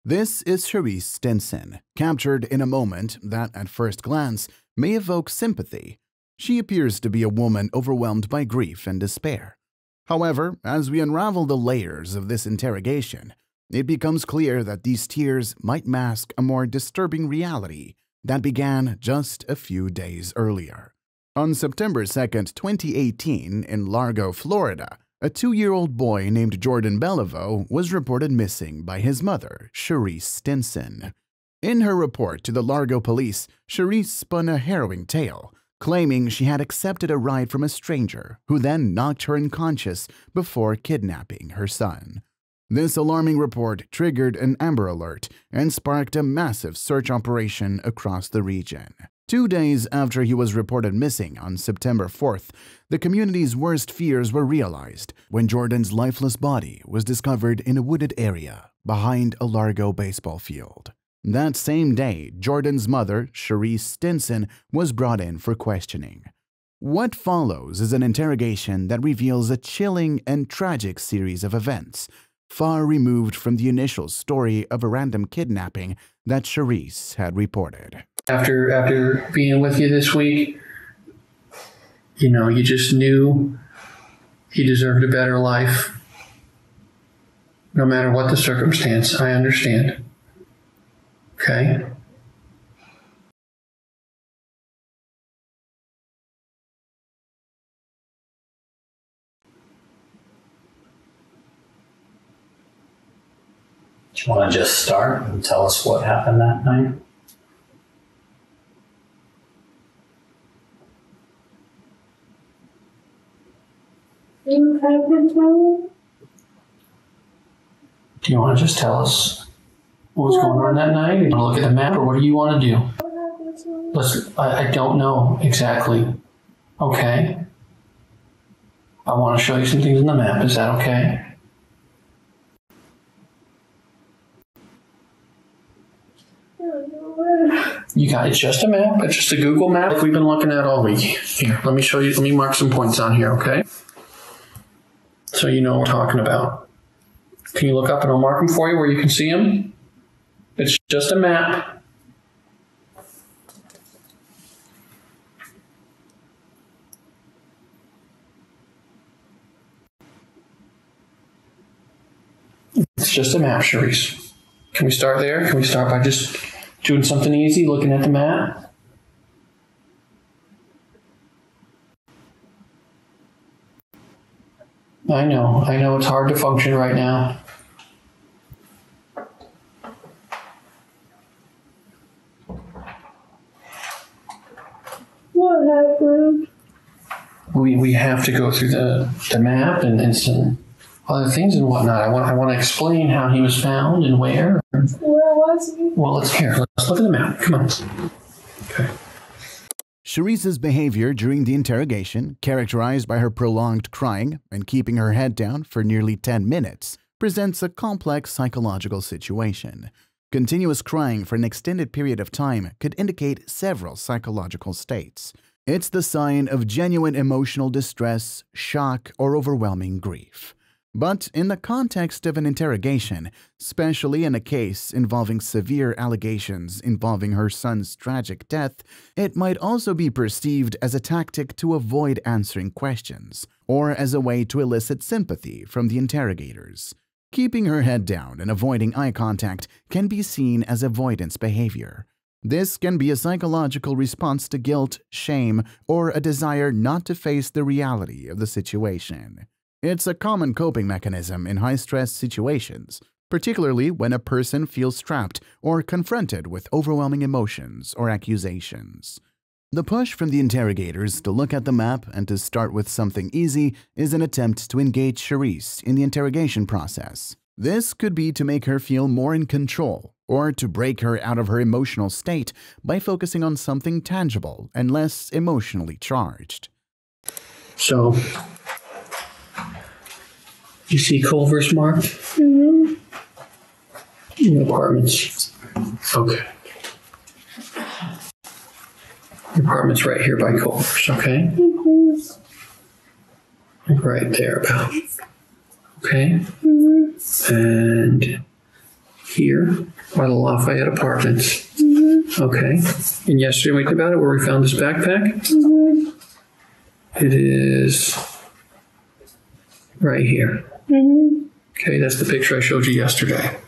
This is Charisse Stinson, captured in a moment that, at first glance, may evoke sympathy. She appears to be a woman overwhelmed by grief and despair. However, as we unravel the layers of this interrogation, it becomes clear that these tears might mask a more disturbing reality that began just a few days earlier. On September 2, 2018, in Largo, Florida, a 2-year-old boy named Jordan Beliveau was reported missing by his mother, Charisse Stinson. In her report to the Largo police, Charisse spun a harrowing tale, claiming she had accepted a ride from a stranger who then knocked her unconscious before kidnapping her son. This alarming report triggered an Amber Alert and sparked a massive search operation across the region. 2 days after he was reported missing on September 4th, the community's worst fears were realized when Jordan's lifeless body was discovered in a wooded area behind a Largo baseball field. That same day, Jordan's mother, Charisse Stinson, was brought in for questioning. What follows is an interrogation that reveals a chilling and tragic series of events, far removed from the initial story of a random kidnapping that Charisse had reported. After being with you this week, you just knew he deserved a better life. No matter what the circumstance, I understand. Okay? Do you want to just start and tell us what happened that night? Do you want to just tell us what was going on that night? You want to look at the map, or what do you want to do? I don't know exactly. Okay. I want to show you some things on the map. Is that okay? You got it's just a map. It's just a Google map like we've been looking at all week. Here, let me show you. Let me mark some points on here, okay? So you know what we're talking about. Can you look up and I'll mark them for you where you can see them? It's just a map. It's just a map, Charisse. Can we start there? Can we start by just doing something easy, looking at the map? I know it's hard to function right now. What happened? We have to go through the map and some other things and whatnot. I want to explain how he was found and where. Where was he? Well, let's look at the map. Come on. Okay. Charisse's behavior during the interrogation, characterized by her prolonged crying and keeping her head down for nearly 10 minutes, presents a complex psychological situation. Continuous crying for an extended period of time could indicate several psychological states. It's the sign of genuine emotional distress, shock, or overwhelming grief. But in the context of an interrogation, especially in a case involving severe allegations involving her son's tragic death, it might also be perceived as a tactic to avoid answering questions, or as a way to elicit sympathy from the interrogators. Keeping her head down and avoiding eye contact can be seen as avoidance behavior. This can be a psychological response to guilt, shame, or a desire not to face the reality of the situation. It's a common coping mechanism in high-stress situations, particularly when a person feels trapped or confronted with overwhelming emotions or accusations. The push from the interrogators to look at the map and to start with something easy is an attempt to engage Charisse in the interrogation process. This could be to make her feel more in control or to break her out of her emotional state by focusing on something tangible and less emotionally charged. So, you see Culver's marked? Mm-hmm. In the apartments. Okay. The apartment's right here by Culver's, okay? Mm-hmm. Right there about. Okay? Mm-hmm. And here by the Lafayette Apartments. Okay. And yesterday we talked about it where we found this backpack. It is right here. Okay, that's the picture I showed you yesterday.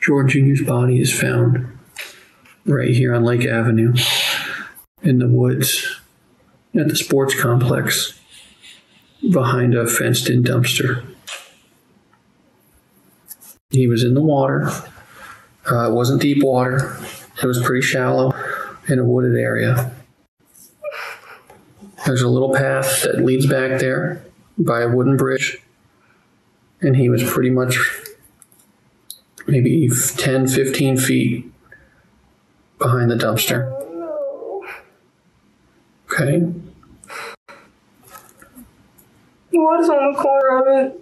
George Jr.'s body is found right here on Lake Avenue in the woods at the sports complex behind a fenced-in dumpster. He was in the water. It wasn't deep water. It was pretty shallow in a wooded area. There's a little path that leads back there by a wooden bridge. And he was pretty much maybe 10, 15 feet behind the dumpster. Okay. What's on the corner of it?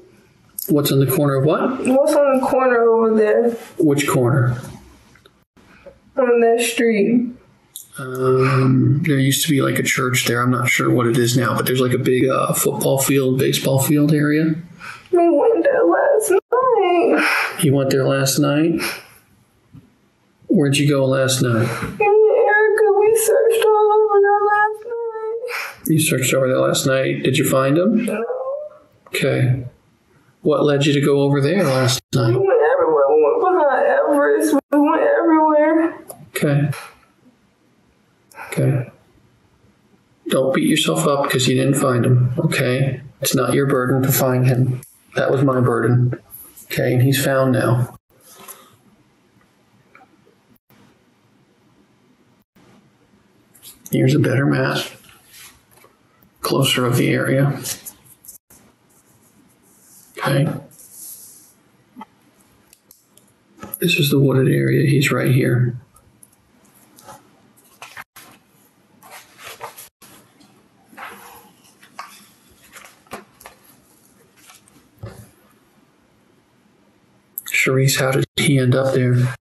What's in the corner of what? What's on the corner over there? Which corner? On that street. There used to be like a church there. I'm not sure what it is now, but there's like a big football field, baseball field area. We went there last night. You went there last night? Where'd you go last night? Me and Erica, we searched all over there last night. You searched over there last night. Did you find him? No. Okay. What led you to go over there last We night? went everywhere. We went behind Everest. We went everywhere. Okay. Okay. Don't beat yourself up because you didn't find him, okay? It's not your burden to find him. That was my burden. Okay, and he's found now. Here's a better map. Closer of the area. Okay. This is the wooded area. He's right here. Charisse, how did he end up there?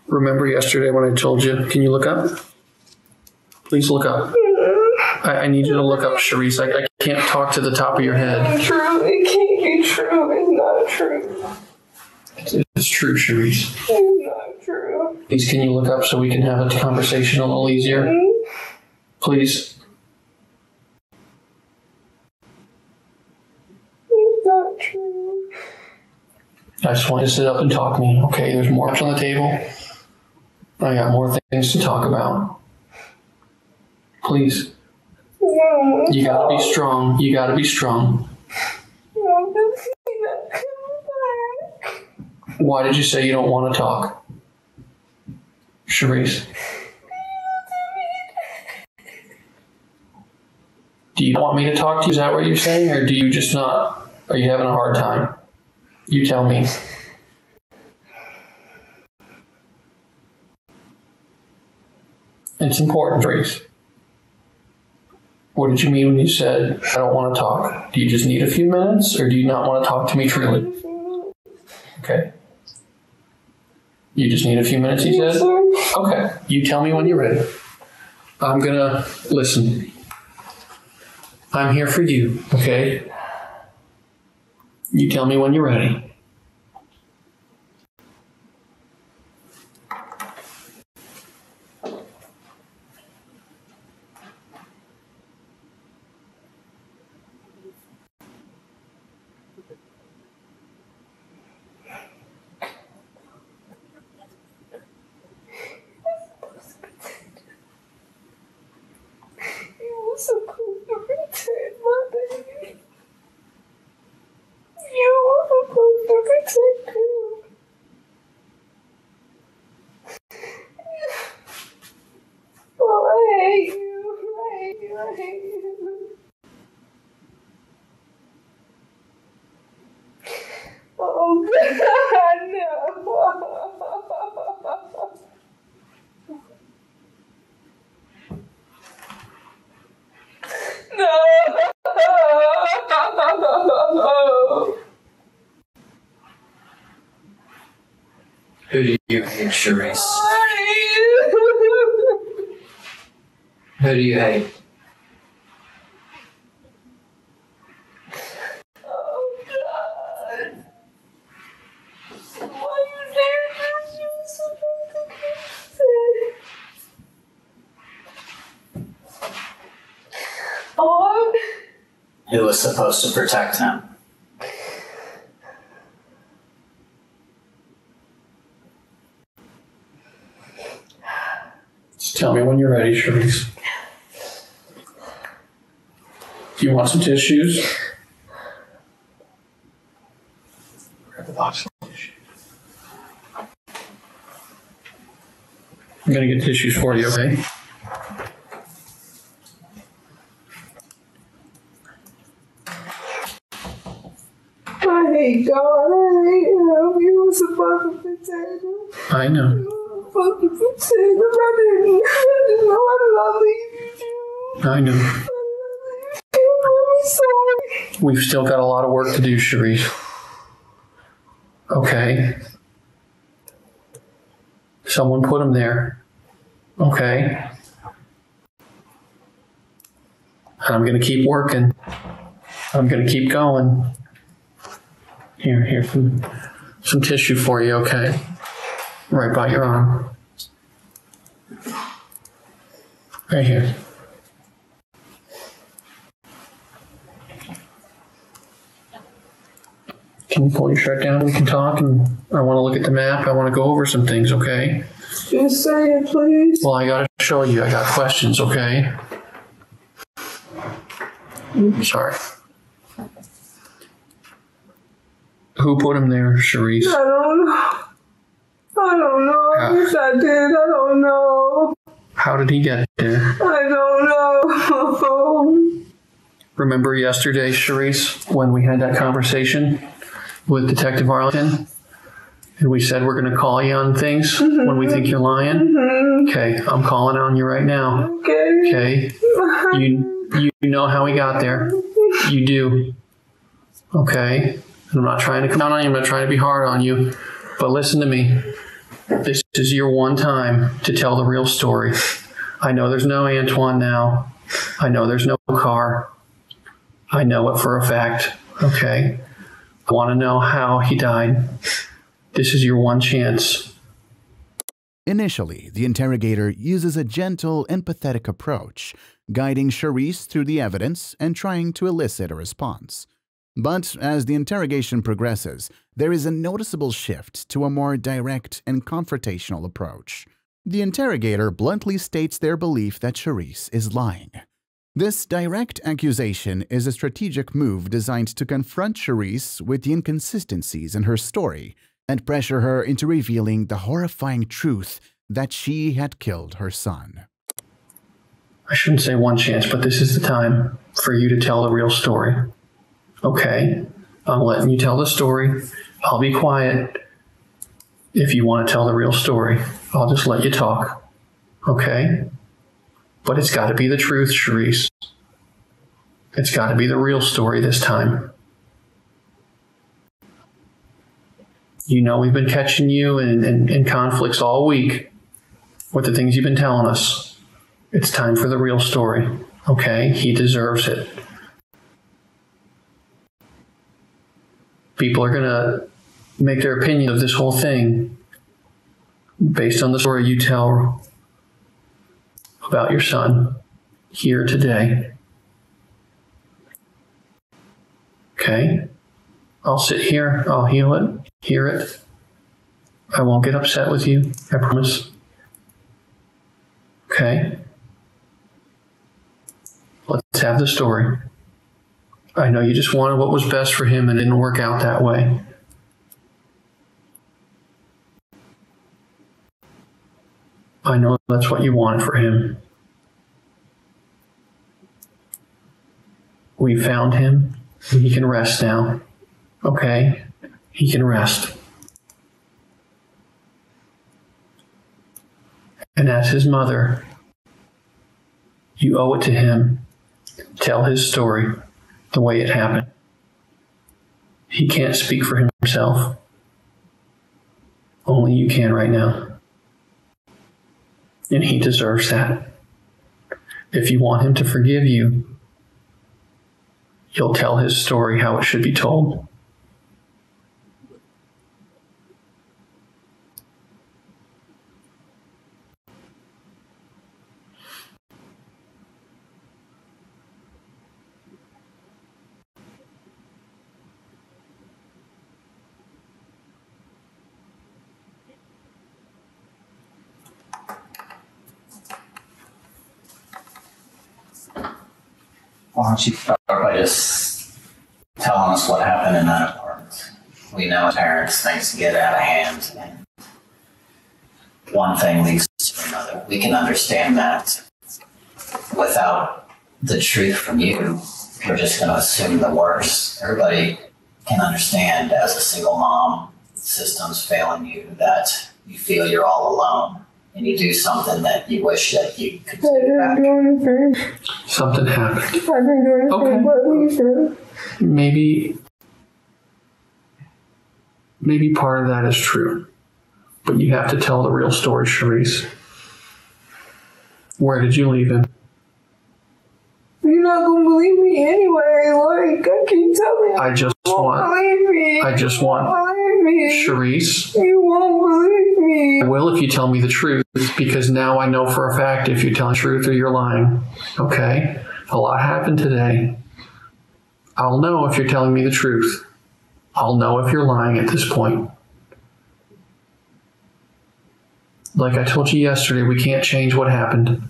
Remember yesterday when I told you, can you look up? Please look up. I need you to look up, Charisse. I can't talk to the top of your head. It's true. It can't be true. It's not true. It's true, Charisse. It's not true. Please, can you look up so we can have a conversation a little easier? Please. It's not true. I just want you to sit up and talk to me. Okay, there's more on the table. I got more things to talk about. Please. No. You gotta be strong. You gotta be strong. No, this is not coming back. Why did you say you don't want to talk? Charisse. Do you want me to talk to you? Is that what you're saying? Or do you just not? Are you having a hard time? You tell me. It's important, Charisse. What did you mean when you said, I don't want to talk? Do you just need a few minutes, or do you not want to talk to me truly? Okay. You just need a few minutes, you said? Okay. You tell me when you're ready. I'm gonna listen. I'm here for you, okay? You tell me when you're ready. You were supposed to protect my baby. You were supposed to protect him. Oh, I hate you. I hate you. I hate you. Oh, God, no. No. Who do you hate, Charisse? I hate you. Who do you hate? Who was supposed to protect him? Just tell me when you're ready, Charisse. Do you want some tissues? Grab the box of tissues. I'm gonna get tissues for you, okay? I hate God. I hate him. He was supposed to protect him. I know. He was supposed to protect him. I didn't know I love you. I know. I'm sorry. We've still got a lot of work to do, Charisse. Okay. Someone put him there. Okay. And I'm going to keep working. I'm going to keep going. Here, some tissue for you, okay? Right by your arm. Right here. Can you pull your shirt down? We can talk, and I want to look at the map. I want to go over some things, okay? Just say it, please. Well, I got to show you. I got questions, okay? Sorry. Who put him there, Charisse? I don't know. I don't know. I wish I did. I don't know. How did he get there? I don't know. Remember yesterday, Charisse, when we had that conversation with Detective Arlington? And we said we're going to call you on things when we think you're lying? Okay, I'm calling on you right now. Okay? You know how he got there. You do. Okay? And I'm not trying to come down on you. I'm not trying to be hard on you. But listen to me. This is your one time to tell the real story. I know there's no Antoine now. I know there's no car. I know it for a fact. Okay? I want to know how he died. This is your one chance. Initially, the interrogator uses a gentle, empathetic approach, guiding Charisse through the evidence and trying to elicit a response. But as the interrogation progresses, there is a noticeable shift to a more direct and confrontational approach. The interrogator bluntly states their belief that Charisse is lying. This direct accusation is a strategic move designed to confront Charisse with the inconsistencies in her story and pressure her into revealing the horrifying truth that she had killed her son. I shouldn't say one chance, but this is the time for you to tell the real story. Okay? I'm letting you tell the story. I'll be quiet if you want to tell the real story. I'll just let you talk. Okay? But it's got to be the truth, Charisse. It's got to be the real story this time. You know we've been catching you in conflicts all week with the things you've been telling us. It's time for the real story. Okay? He deserves it. People are going to make their opinion of this whole thing based on the story you tell about your son here today. Okay? I'll sit here. I'll hear it. I won't get upset with you. I promise. Okay? Let's have the story. I know you just wanted what was best for him and it didn't work out that way. I know that's what you wanted for him. We found him. He can rest now. Okay? He can rest. And as his mother, you owe it to him. Tell his story the way it happened. He can't speak for himself. Only you can right now. And he deserves that. If you want him to forgive you, you'll tell his story how it should be told. Why don't you start by just telling us what happened in that apartment? We know as parents things get out of hand, and one thing leads to another. We can understand that. Without the truth from you, we're just going to assume the worst. Everybody can understand as a single mom, the system's failing you, that you feel you're all alone, and you do something that you wish that you could do back. Something happened. I didn't do anything but leave her. Maybe part of that is true, but you have to tell the real story, Charisse. Where did you leave him? You're not gonna believe me anyway. Like, I keep telling you. I just You won't believe me. Believe me. Charisse. You won't believe me. I will if you tell me the truth, because now I know for a fact if you're telling the truth or you're lying. Okay? A lot happened today. I'll know if you're telling me the truth. I'll know if you're lying at this point. Like I told you yesterday, we can't change what happened.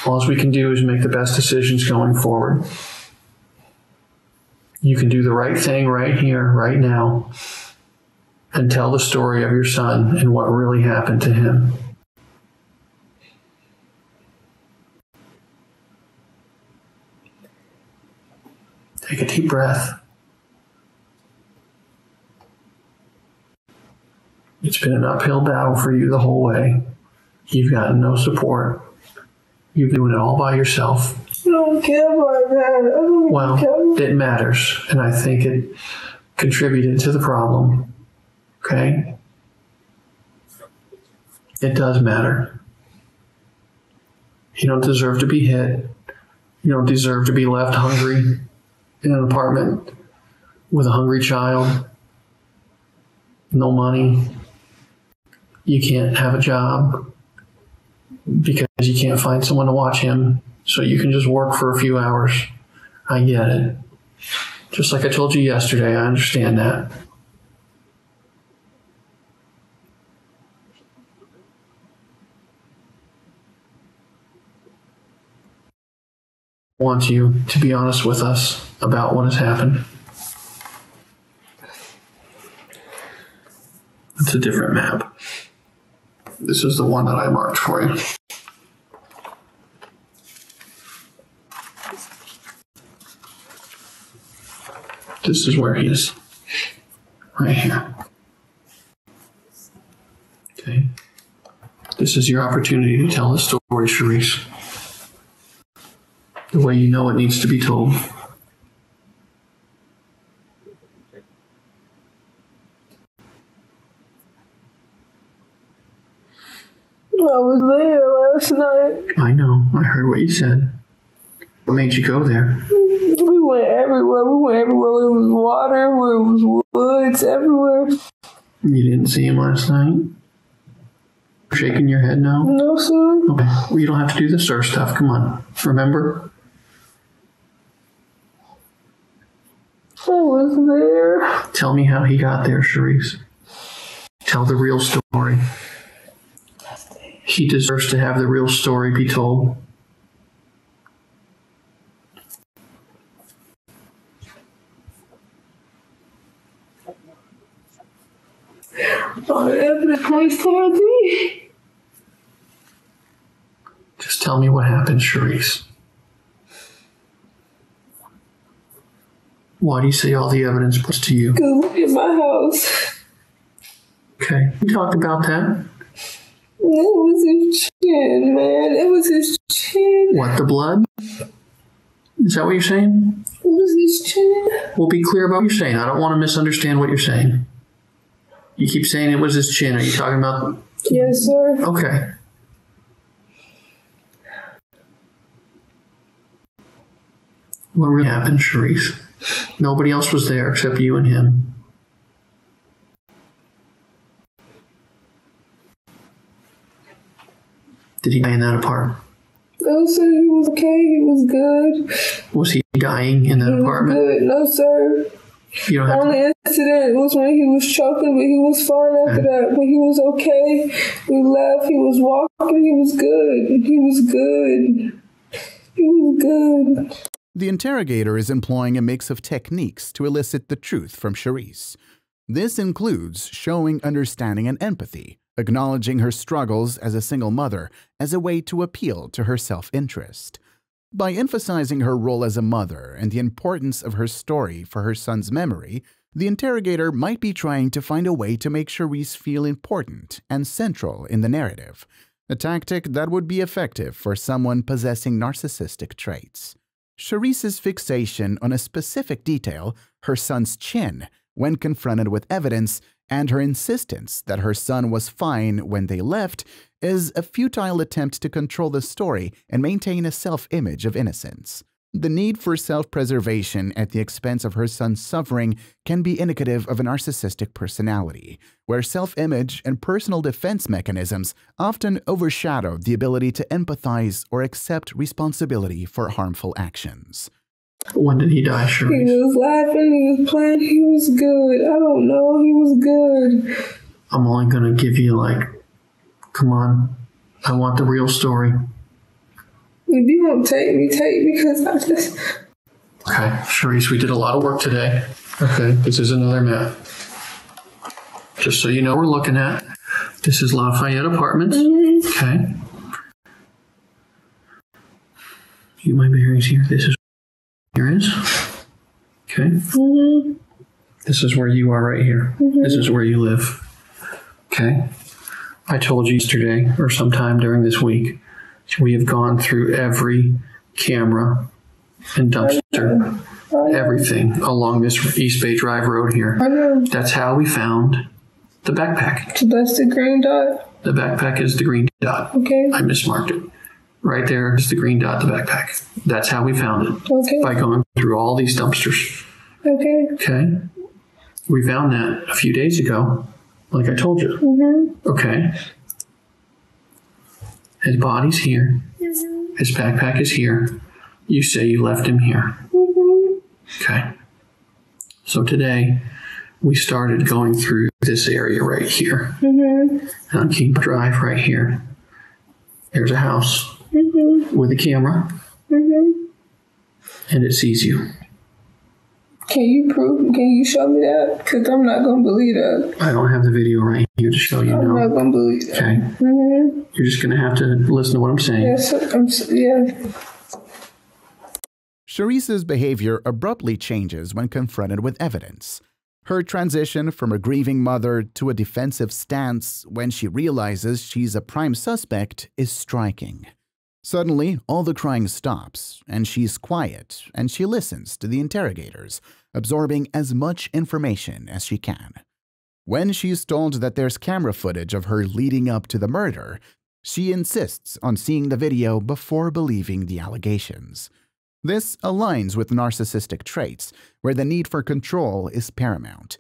All we can do is make the best decisions going forward. You can do the right thing right here, right now, and tell the story of your son and what really happened to him. Take a deep breath. It's been an uphill battle for you the whole way. You've gotten no support. You've been doing it all by yourself. I don't care about that. Well, it matters, and I think it contributed to the problem. Okay? It does matter. You don't deserve to be hit. You don't deserve to be left hungry in an apartment with a hungry child, no money. You can't have a job because you can't find someone to watch him, so you can just work for a few hours. I get it. Just like I told you yesterday, I understand that. I want you to be honest with us about what has happened. It's a different map. This is the one that I marked for you. This is where he is. Right here. Okay. This is your opportunity to tell the story, Charisse. The way you know it needs to be told. I was there last night. I know. I heard what you said. What made you go there? We went everywhere. Where it was water, where it was woods, everywhere. You didn't see him last night? Shaking your head no? No, sir. Okay. Well, you don't have to do the sir stuff. Come on. Remember? I was there. Tell me how he got there, Charisse. Tell the real story. He deserves to have the real story be told. Oh, the police told me. Just tell me what happened, Charisse. Why do you say all the evidence points to you? Go look at my house. Okay. We talked about that. It was his chin, man. It was his chin. What, the blood? Is that what you're saying? It was his chin. Well, be clear about what you're saying. I don't want to misunderstand what you're saying. You keep saying it was his chin. Are you talking about... Yes, sir. Okay. What really happened, Charisse? Nobody else was there except you and him. Did he die in that apartment? No, sir. He was okay. He was good. Was he dying in that He apartment? was good. No, sir. You don't The have to... only incident was when he was choking, but he was fine after that. But he was okay. We left. He was walking. He was good. He was good. He was good. The interrogator is employing a mix of techniques to elicit the truth from Charisse. This includes showing understanding and empathy, acknowledging her struggles as a single mother as a way to appeal to her self-interest. By emphasizing her role as a mother and the importance of her story for her son's memory, the interrogator might be trying to find a way to make Charisse feel important and central in the narrative, a tactic that would be effective for someone possessing narcissistic traits. Charisse's fixation on a specific detail, her son's chin, when confronted with evidence, and her insistence that her son was fine when they left, is a futile attempt to control the story and maintain a self-image of innocence. The need for self-preservation at the expense of her son's suffering can be indicative of a narcissistic personality, where self-image and personal defense mechanisms often overshadow the ability to empathize or accept responsibility for harmful actions. When did he die, Charisse? He was laughing, he was playing, he was good. I don't know, he was good. I'm only going to give you, come on. I want the real story. If you don't take me, because I just... Okay, Charisse, we did a lot of work today. Okay, this is another map. Just so you know we're looking at. This is Lafayette Apartments. Okay. You, my bearings here. This is where here is. Okay. This is where you are right here. This is where you live. Okay. I told you yesterday or sometime during this week, we have gone through every camera and dumpster, everything along this East Bay Drive Road here. That's how we found the backpack. So that's the green dot? The backpack is the green dot. Okay. I mismarked it. Right there is the green dot, the backpack. That's how we found it. Okay. By going through all these dumpsters. Okay. Okay. We found that a few days ago, like I told you. Okay. His body's here. His backpack is here. You say you left him here. Okay. So today, we started going through this area right here. On King Drive right here. There's a house with a camera. And it sees you. Can you show me that? Because I'm not going to believe that. I don't have the video right here to show you now. I'm not going to believe that. Okay. You're just going to have to listen to what I'm saying. Yes, yeah. Charisse's behavior abruptly changes when confronted with evidence. Her transition from a grieving mother to a defensive stance when she realizes she's a prime suspect is striking. Suddenly, all the crying stops, and she's quiet, and she listens to the interrogators, absorbing as much information as she can. When she's told that there's camera footage of her leading up to the murder, she insists on seeing the video before believing the allegations. This aligns with narcissistic traits, where the need for control is paramount.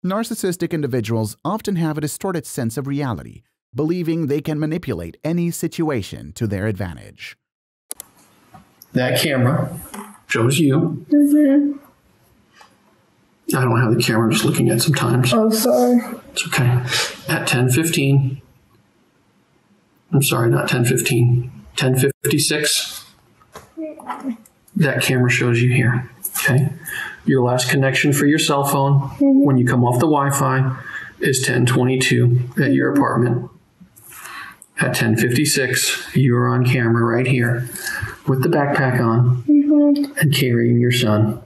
Narcissistic individuals often have a distorted sense of reality, believing they can manipulate any situation to their advantage. That camera shows you. I don't have the camera, I'm just looking at sometimes. Oh, sorry. It's okay. At 10:15. I'm sorry, not 10:15. 10:56. That camera shows you here. Okay. Your last connection for your cell phone when you come off the Wi-Fi is 10:22 at your apartment. At 10:56, you are on camera right here with the backpack on and carrying your son.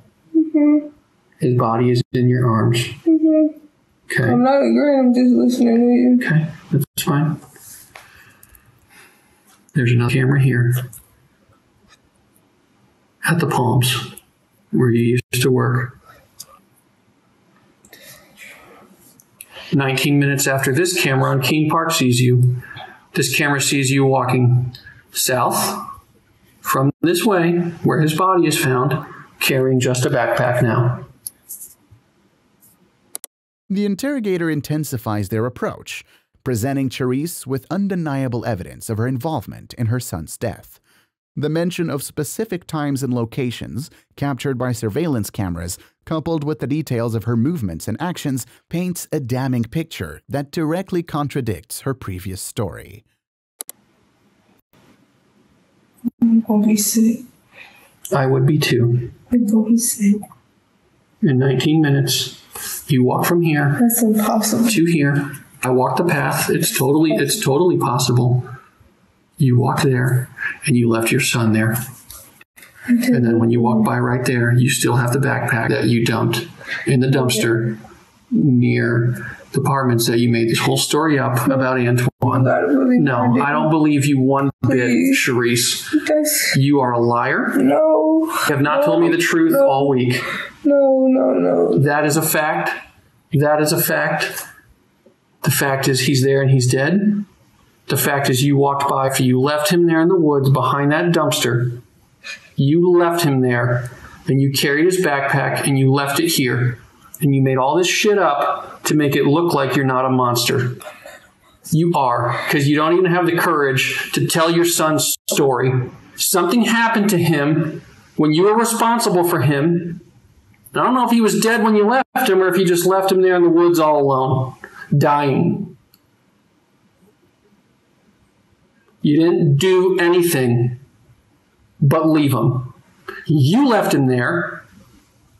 His body is in your arms. Okay. I'm not agreeing, I'm just listening to you. Okay, that's fine. There's another camera here at the Palms where you used to work. 19 minutes after this camera on Keene Park sees you, this camera sees you walking south from this way where his body is found, carrying just a backpack now. The interrogator intensifies their approach, presenting Charisse with undeniable evidence of her involvement in her son's death. The mention of specific times and locations captured by surveillance cameras, coupled with the details of her movements and actions, paints a damning picture that directly contradicts her previous story. I'm gonna be sick. I would be too. That's all he said. In 19 minutes, you walk from here. That's impossible. To here. I walk the path. It's totally possible. You walked there, and you left your son there. And then when you walk by right there, you still have the backpack that you dumped in the dumpster near the apartments that you made this whole story up about Antoine. No, I don't believe you one bit, Charisse. You are a liar. No. You have not told me the truth all week. No. That is a fact. That is a fact. The fact is he's there and he's dead. The fact is you walked by, you left him there in the woods behind that dumpster. You left him there, and you carried his backpack, and you left it here. And you made all this shit up to make it look like you're not a monster. You are, because you don't even have the courage to tell your son's story. Something happened to him when you were responsible for him. I don't know if he was dead when you left him or if you just left him there in the woods all alone, dying. You didn't do anything but leave him. You left him there.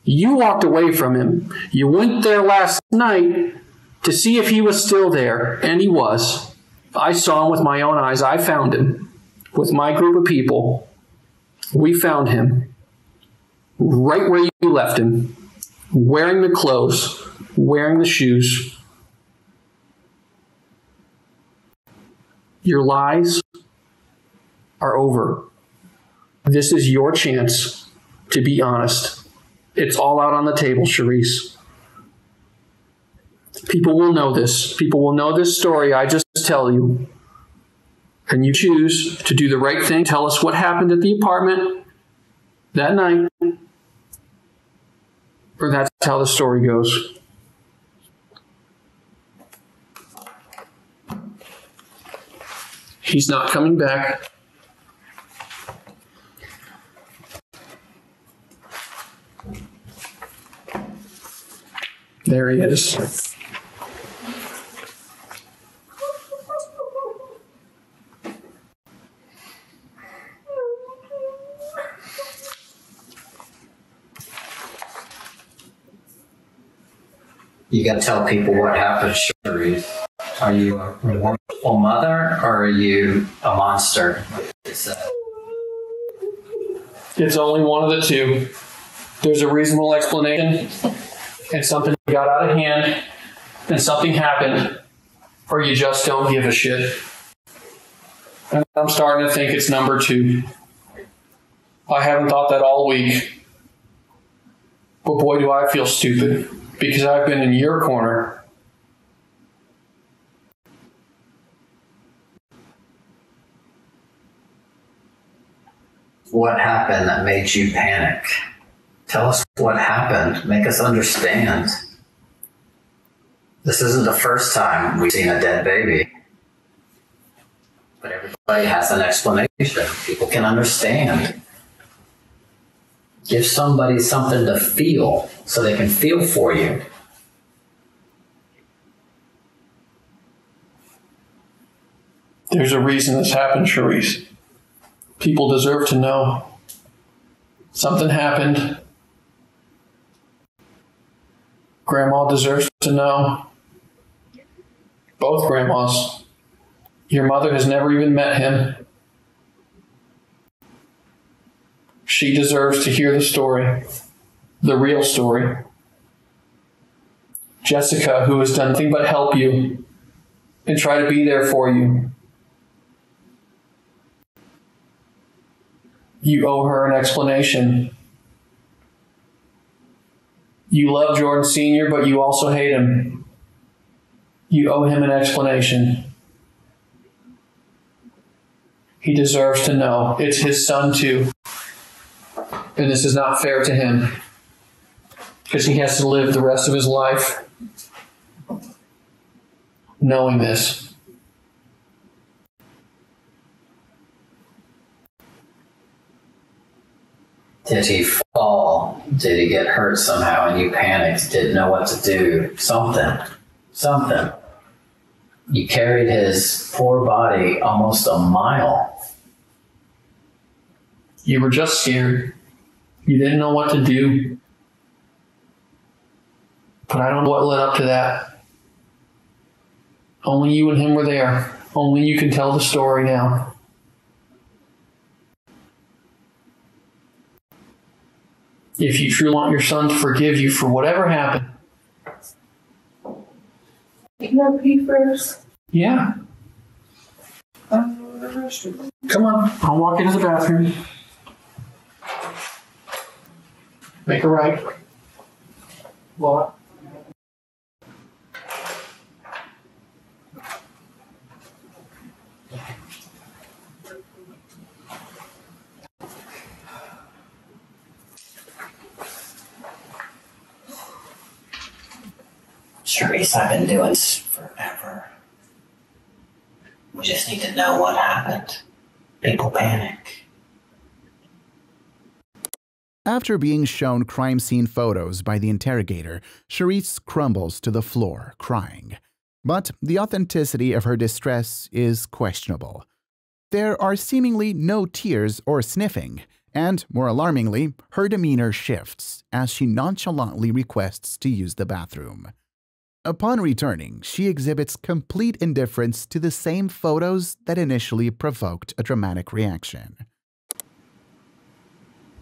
You walked away from him. You went there last night to see if he was still there, and he was. I saw him with my own eyes. I found him with my group of people. We found him right where you left him, wearing the clothes, wearing the shoes. Your lies are over. This is your chance to be honest. It's all out on the table, Charisse. People will know this. People will know this story I just tell you. And you choose to do the right thing. Tell us what happened at the apartment that night. Or that's how the story goes. He's not coming back. There he is. You got to tell people what happened, Charisse. Are you a remorseful mother or are you a monster? It's only one of the two. There's a reasonable explanation, and something got out of hand, and something happened, or you just don't give a shit. And I'm starting to think it's number two. I haven't thought that all week. But boy, do I feel stupid, because I've been in your corner. What happened that made you panic? Tell us what happened. Make us understand. This isn't the first time we've seen a dead baby. But everybody has an explanation. People can understand. Give somebody something to feel so they can feel for you. There's a reason this happened, Charisse. People deserve to know. Something happened. Grandma deserves to know. Both grandmas. Your mother has never even met him. She deserves to hear the story. The real story. Jessica, who has done nothing but help you and try to be there for you. You owe her an explanation. You love Jordan Sr., but you also hate him. You owe him an explanation. He deserves to know. It's his son, too. And this is not fair to him. Because he has to live the rest of his life knowing this. Did he fall? Did he get hurt somehow and you panicked? Didn't know what to do? Something. You carried his poor body almost a mile. You were just scared. You didn't know what to do. But I don't know what led up to that. Only you and him were there. Only you can tell the story now. If you truly want your son to forgive you for whatever happened. Can I pee first? Yeah. Come on. I'll walk into the bathroom. Make a right. Walk. Charisse, I've been doing this forever. We just need to know what happened. People panic. After being shown crime scene photos by the interrogator, Charisse crumbles to the floor, crying. But the authenticity of her distress is questionable. There are seemingly no tears or sniffing, and, more alarmingly, her demeanor shifts as she nonchalantly requests to use the bathroom. Upon returning, she exhibits complete indifference to the same photos that initially provoked a dramatic reaction.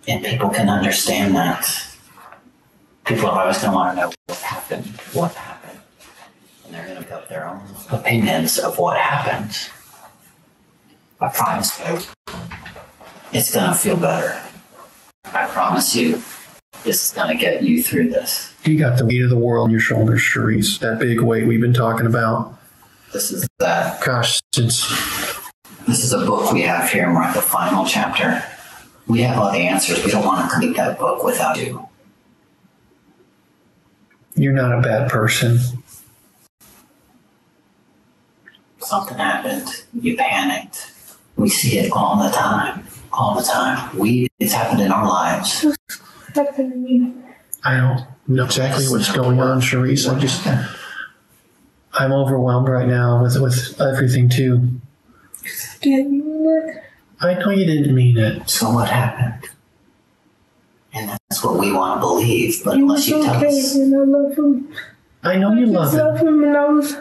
And people can understand that. People are always going to want to know what happened. And they're going to put their own opinions of what happened. I promise you, it's going to feel better. I promise you, this is going to get you through this. You got the weight of the world on your shoulders, Charisse. That big weight we've been talking about. This is that. Gosh, This is a book we have here, and we're at the final chapter. We have all the answers. We don't want to complete that book without you. You're not a bad person. Something happened. You panicked. We see it all the time. All the time. It's happened in our lives. What happened to me? I don't know exactly what's going on, Charisse. I'm overwhelmed right now with everything too. Didn't you look? I know you didn't mean it. So what happened? And that's what we want to believe, but He unless was you tell okay, us. and I love him. I know you love I love him. him, and I was.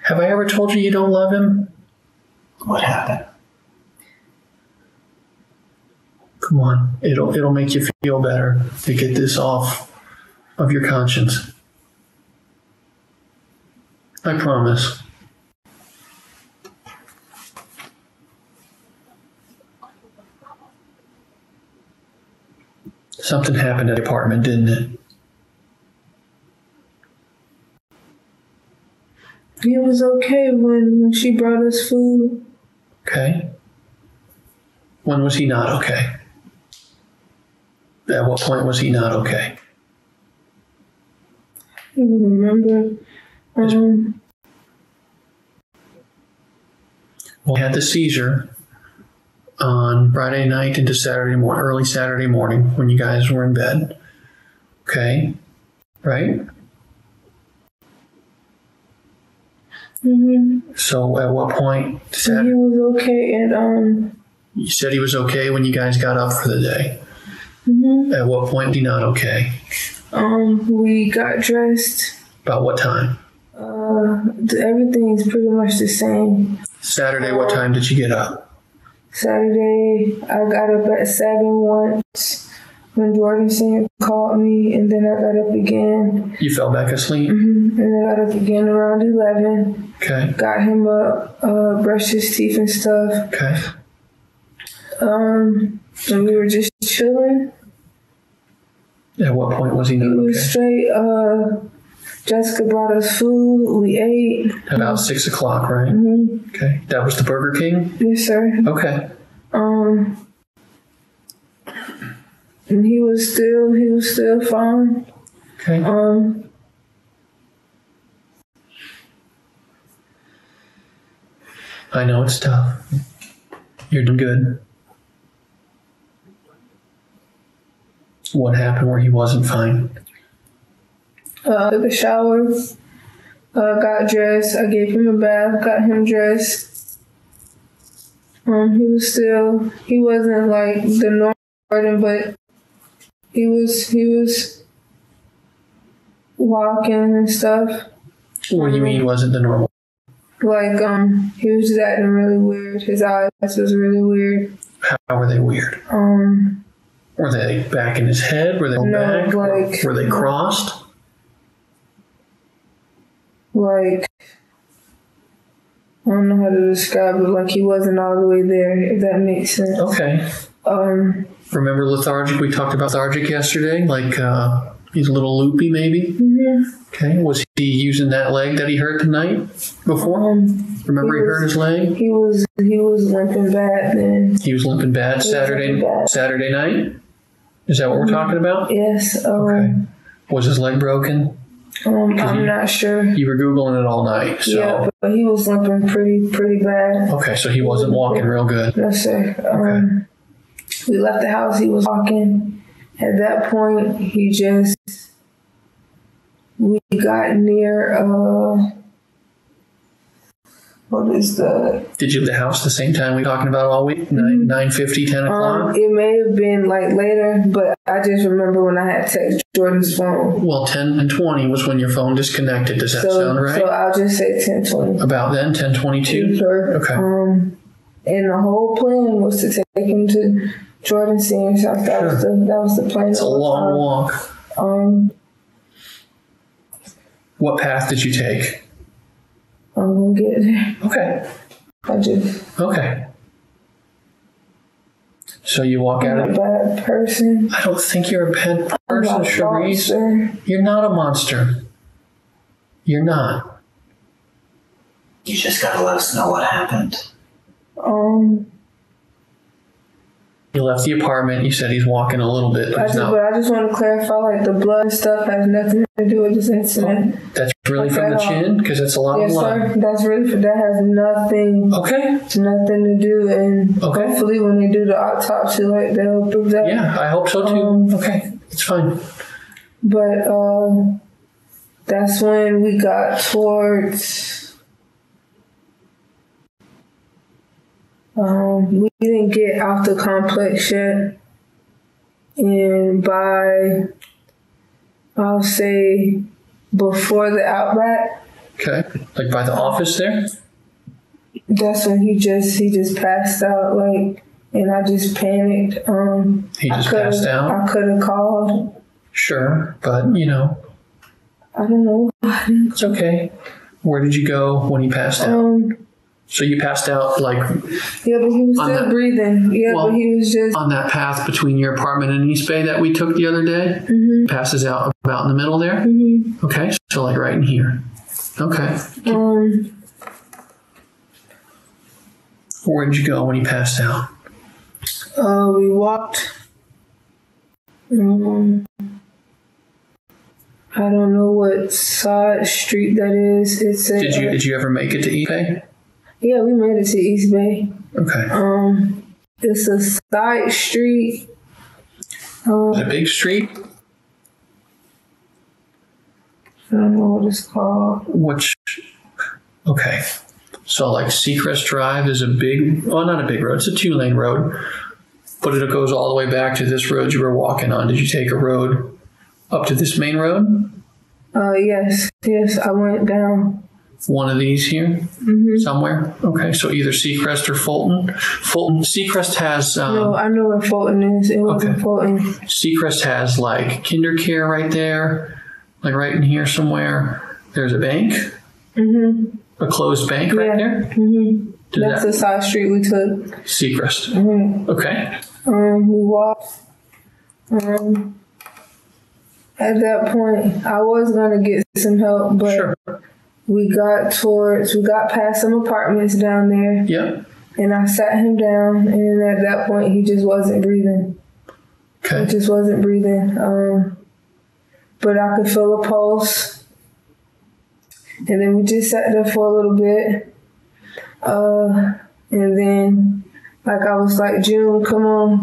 Have I ever told you you don't love him? What happened? Come on, it'll make you feel better to get this off of your conscience. I promise. Something happened at the apartment, didn't it? He was okay when she brought us food. Okay. When was he not okay? At what point was he not okay? I don't remember. Well, he had the seizure on Friday night into Saturday morning, early Saturday morning when you guys were in bed. Okay, right? Mm-hmm. So at what point? He was okay, and You said he was okay when you guys got up for the day. Mm-hmm. At what point was he not okay? We got dressed. About what time? Everything's pretty much the same. Saturday, what time did you get up? Saturday, I got up at 7 once when Jordan Senior called me, and then I got up again. You fell back asleep? Mm-hmm. And I got up again around 11. Okay. Got him up, brushed his teeth and stuff. Okay. And we were just chilling. At what point was he not We okay? was straight. Jessica brought us food. We ate. About 6 o'clock, right? Mm-hmm. Okay. That was the Burger King? Yes, sir. Okay. And he was still fine. Okay. I know it's tough. You're doing good. What happened where he wasn't fine? Took a shower, got dressed. I gave him a bath, got him dressed. He wasn't like the normal Jordan, but He was walking and stuff. What do you mean wasn't the normal? Like, he was just acting really weird. His eyes was really weird. How were they weird? Were they back in his head? Were they back? Like, were they crossed? Like, I don't know how to describe it. Like, he wasn't all the way there, if that makes sense. Okay. Remember lethargic? We talked about lethargic yesterday. Like, he's a little loopy, maybe? Mm-hmm. Okay. Was he using that leg that he hurt the night before? Remember he hurt his leg? He was limping bad then. He was limping bad Saturday night? Is that what we're talking about? Yes. Okay. Was his leg broken? I'm not sure. You were Googling it all night. So. Yeah, but he was limping pretty bad. Okay, so he wasn't walking real good. No, sir. Okay. We left the house. He was walking. At that point, we got near, what is the... Did you leave the house the same time we were talking about all week? 9:50, 10 o'clock? It may have been like later, but I just remember when I had texted Jordan's phone. Well, 10 and 20 was when your phone disconnected. Does that sound right? So I'll just say 10:20. About then, 10:22? Sure. Okay. And the whole plan was to take him to Jordan Senior South. That was the plan. It's a long walk. What path did you take? I'm going to get there. Okay. Okay. So you walk out I'm a bad person. I don't think you're a bad person, Charisse. Monster. You're not a monster. You're not. You just gotta let us know what happened. You left the apartment. You said he's walking a little bit, but he's not. But I just want to clarify, like, the blood stuff has nothing to do with this incident. That's really from the chin? Because it's a lot of blood. Yes, sir. That has nothing. Okay. Nothing to do, and hopefully when they do the autopsy, like, they'll prove that. Yeah, I hope so too. Okay, it's fine. But that's when we got towards. We didn't get out the complex yet, and by, I'll say, before the Outback. Okay, like by the office there? That's when he just passed out, like, and I just panicked. He just passed out? I could have called. Sure, but, I don't know. It's okay. Where did you go when he passed out? So you passed out, like... Yeah, but he was still breathing. Yeah, but he was just... On that path between your apartment and East Bay that we took the other day? Mm-hmm. Passes out about in the middle there? Mm-hmm. Okay, so like right in here. Okay. Where did you go when he passed out? We walked... I don't know what side street that is. It's a, Did you ever make it to East Bay? Yeah, we made it to East Bay. Okay. It's a side street. Is it a big street? I don't know what it's called. Okay. So like Seacrest Drive is not a big road, it's a 2-lane road, but it goes all the way back to this road you were walking on. Did you take a road up to this main road? Yes, I went down. One of these here? Somewhere? Okay, so either Seacrest or Fulton. Seacrest has... no, I know where Fulton is. It wasn't Fulton. Seacrest has like kinder care right there, like right in here somewhere. There's a bank. A closed bank right there. That's the side street we took. Seacrest. Okay. We walked. At that point, I was gonna get some help, but we got past some apartments down there. Yeah. And I sat him down, and at that point, he just wasn't breathing. Okay. He just wasn't breathing. But I could feel a pulse. And then we just sat there for a little bit. And then, like, I was like, June, come on.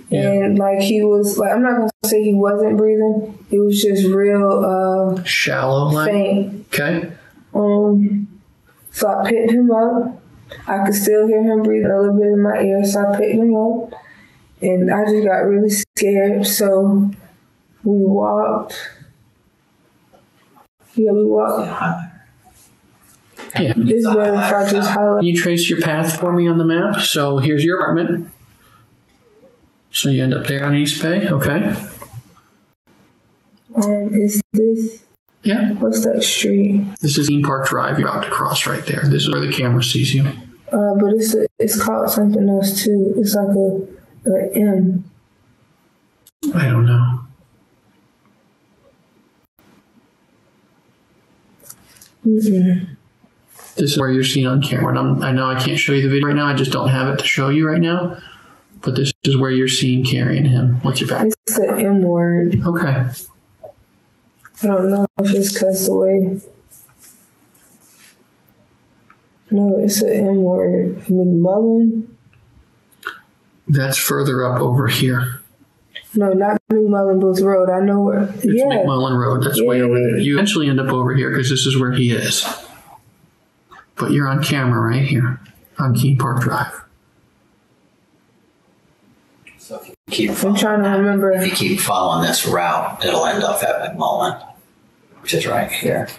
Yeah. And, like, he was, like, I'm not going to say he wasn't breathing. It was just real, shallow, like? Faint. Okay. So I picked him up. I could still hear him breathing a little bit in my ear, so I picked him up. And I just got really scared, so we walked. Yeah, we walked. Yeah. It's better if I just highlight. Can you trace your path for me on the map? So here's your apartment. So you end up there on East Bay, okay? Is this? Yeah. What's that street? This is Dean Park Drive. You're about to cross right there. This is where the camera sees you. But it's called something else too. It's like a M. I don't know. Mm-mm. This is where you're seen on camera. And I know I can't show you the video right now. I just don't have it to show you right now. But this is where you're seen carrying him. What's your back? It's the M word. Okay. I don't know if it's because the way. No, it's an M word. McMullen? That's further up over here. No, not McMullen Booth Road. I know where. It's McMullen Road. That's way over there. You eventually end up over here because this is where he is. But you're on camera right here on Keene Park Drive. So if you keep I'm trying to remember. If you keep following this route, it'll end up at McMullen, which is right here.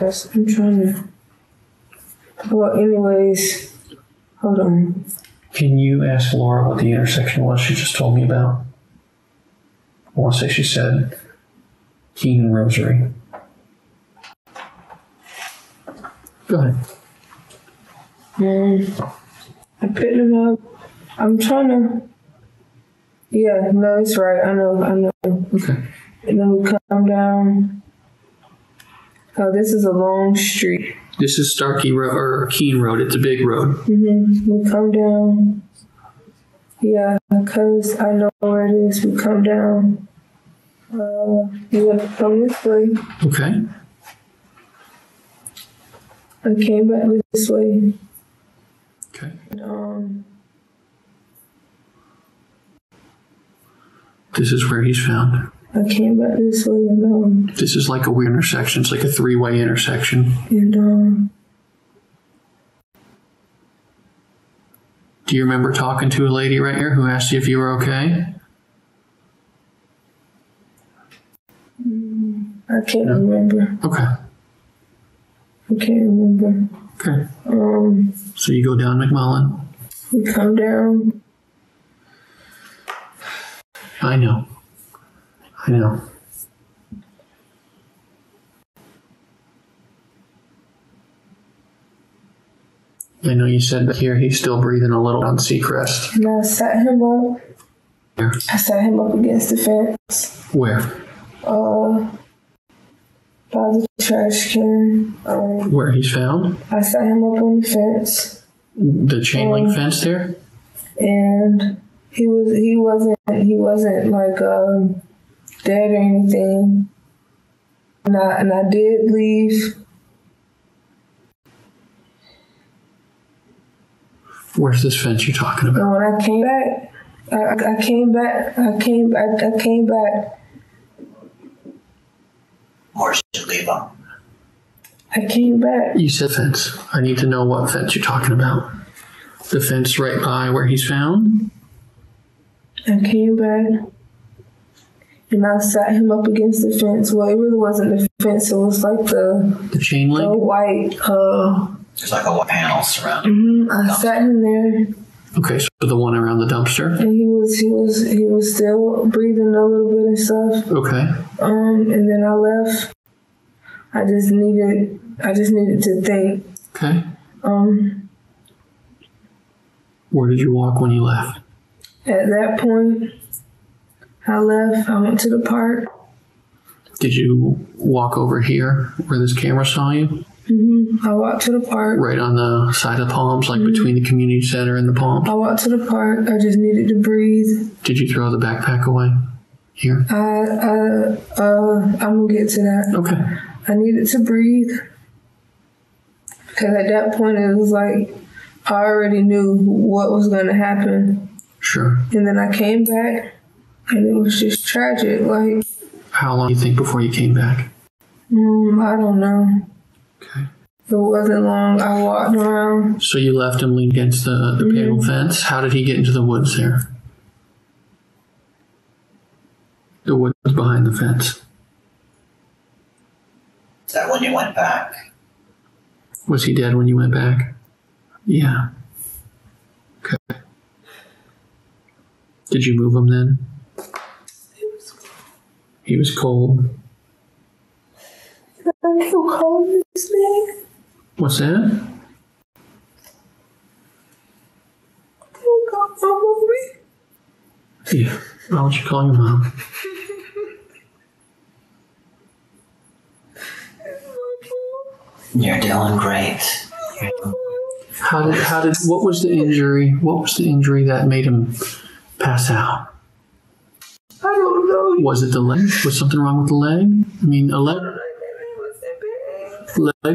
I'm trying to. Well, anyways, hold on. Can you ask Laura what the intersection was she just told me about? I want to say she said Keene and Rosary. Go ahead. I'm picking him up. I'm trying to. Yeah, no, it's right. I know. Okay. And then we come down. Oh, this is a long street. This is Starkey Road or Keene Road. It's a big road. We come down. Yeah, because I know where it is. We come down. You're gonna come this way. Okay. I came back this way. Okay. This is where he's found. I came back this way and This is like a weird intersection. It's like a three-way intersection. And Do you remember talking to a lady right here who asked you if you were okay? I can't remember. Okay. I can't remember. Okay. So you go down McMullen. We come down. I know. I know you said back here he's still breathing a little on Seacrest. And I sat him up. Where? I sat him up against the fence. Where? By the trash can. Where he's found? I sat him up on the fence. The chain link fence there? And he wasn't like dead or anything. And I did leave. Where's this fence you're talking about? And when I came back, I came back. Or should leave them. I came back. You said fence. I need to know what fence you're talking about. The fence right by where he's found? I came back. And I sat him up against the fence. Well, it really wasn't the fence. It was like the chain link? The white. There's like a white panel surrounding. I sat him there. Okay, so the one around the dumpster? And he was still breathing a little bit and stuff. Okay. And then I left. I just needed to think. Okay. Where did you walk when you left? At that point, I left. I went to the park. Did you walk over here where this camera saw you? I walked to the park. Right on the side of the palms, like between the community center and the palms? I walked to the park. I just needed to breathe. Did you throw the backpack away? Here? I'm gonna get to that. Okay. I needed to breathe. Because at that point, it was like, I already knew what was gonna happen. Sure. And then I came back, and it was just tragic. Like, how long do you think before you came back? I don't know. Okay. It wasn't long. I walked around. So you left him leaned against the panel fence. How did he get into the woods there? The woods behind the fence. Is that when you went back? Was he dead when you went back? Yeah. Okay. Did you move him then? He was cold. I'm so cold in this thing. What's that? Yeah. Why don't you call your mom? You're doing great. What was the injury? What was the injury that made him pass out? I don't know. Was it the leg? Was something wrong with the leg? I mean, a leg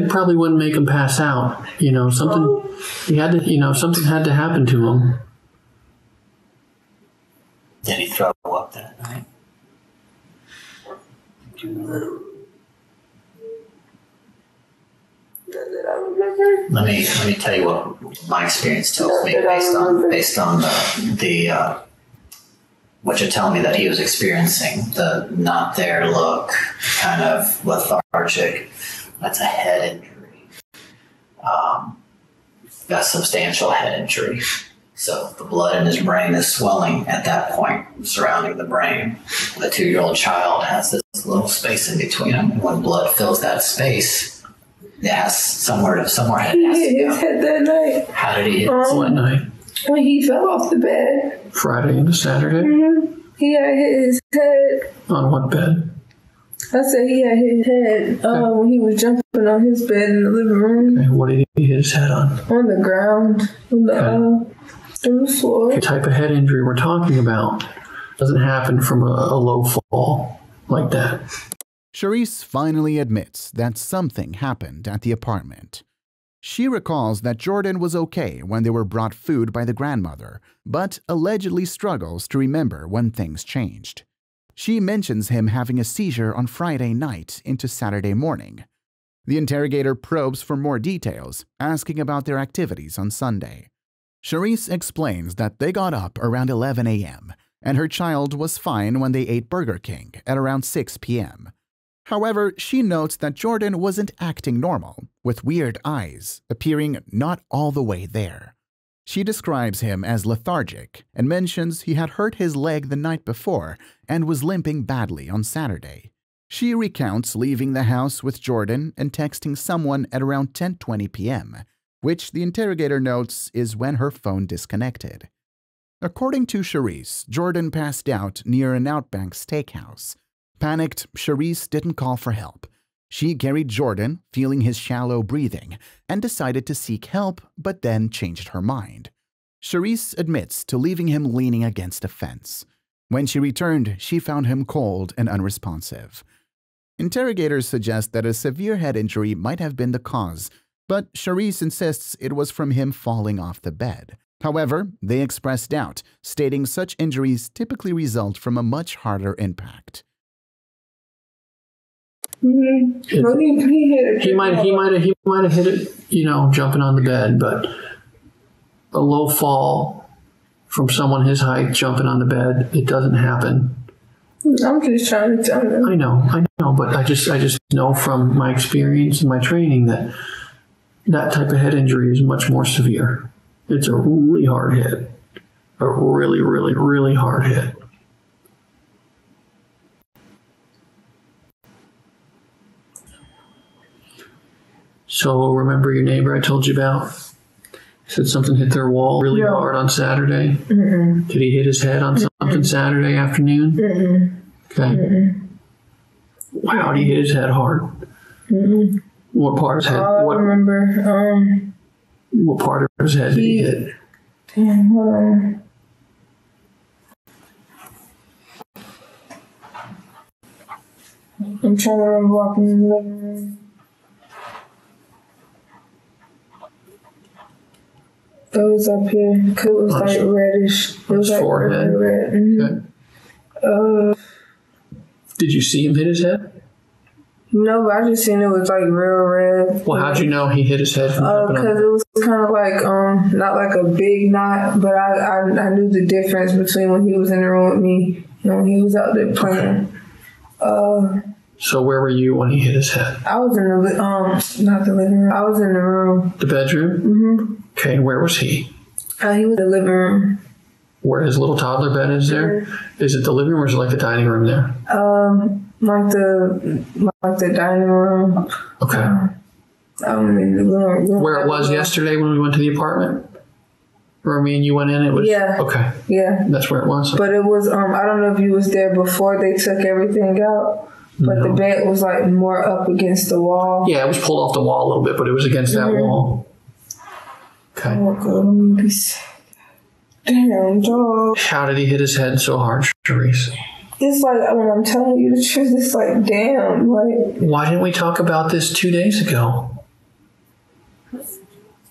probably wouldn't make him pass out. You know, something something had to happen to him. Did he throw up that night? Let me tell you what my experience tells me based on the what you're telling me that he was experiencing, the not there look, kind of lethargic. That's a head injury, a substantial head injury. So the blood in his brain is swelling at that point, surrounding the brain. The 2-year-old child has this little space in between them, and when blood fills that space, it has somewhere it has to go. He hit his head that night. How did he hit? What night? When he fell off the bed. Friday into Saturday? Mm-hmm. He had hit his head. On what bed? I said he had hit his head when he was jumping on his bed in the living room. Okay, what did he hit his head on? On the ground. On the floor. The type of head injury we're talking about doesn't happen from a low fall like that. Charisse finally admits that something happened at the apartment. She recalls that Jordan was okay when they were brought food by the grandmother, but allegedly struggles to remember when things changed. She mentions him having a seizure on Friday night into Saturday morning. The interrogator probes for more details, asking about their activities on Sunday. Charisse explains that they got up around 11 a.m., and her child was fine when they ate Burger King at around 6 p.m. However, she notes that Jordan wasn't acting normal, with weird eyes appearing not all the way there. She describes him as lethargic and mentions he had hurt his leg the night before and was limping badly on Saturday. She recounts leaving the house with Jordan and texting someone at around 10:20 p.m., which the interrogator notes is when her phone disconnected. According to Charisse, Jordan passed out near an Outback steakhouse. Panicked, Charisse didn't call for help. She carried Jordan, feeling his shallow breathing, and decided to seek help, but then changed her mind. Charisse admits to leaving him leaning against a fence. When she returned, she found him cold and unresponsive. Interrogators suggest that a severe head injury might have been the cause, but Charisse insists it was from him falling off the bed. However, they express doubt, stating such injuries typically result from a much harder impact. Mm-hmm. Well, He might have hit it, jumping on the bed, but a low fall from someone his height jumping on the bed, it doesn't happen. I'm just trying to tell them. I know, but I just know from my experience and my training that type of head injury is much more severe. It's a really hard hit. A really, really, really hard hit. So remember your neighbor I told you about? Said something hit their wall really hard on Saturday? Mm-mm. Did he hit his head on something Saturday afternoon? Mm-mm. Okay. Mm-mm. Wow, did he hit his head hard? Mm-mm. What part of his head? I remember. What part of his head did he hit? Damn, hold on. I'm trying to remember walking in the living room. It was up here. It was like reddish. It was like forehead. Red. Mm-hmm. Okay. Did you see him hit his head? No, but I just seen it was like real red. Well, how'd you know he hit his head from jumping Because up? it was kind of like not like a big knot, but I knew the difference between when he was in the room with me and when he was out there playing. So where were you when he hit his head? I was in the not the living room. I was in the room. The bedroom? Mm-hmm. Okay, and where was he? He was in the living room. Where his little toddler bed is there? Mm-hmm. Is it the living room or is it like the dining room there? Like the dining room. Okay. In the room. Where it was yesterday when we went to the apartment? Where me and you went in, it was? Yeah. Okay. Yeah. That's where it was? But it was, I don't know if you was there before they took everything out, but No. the bed was like more up against the wall. Yeah, it was pulled off the wall a little bit, but it was against that wall. Okay. Oh, God, let me be sick. Damn, dog. How did he hit his head so hard, Charisse? It's like, when I'm telling you the truth, it's like, damn, like. Why didn't we talk about this 2 days ago?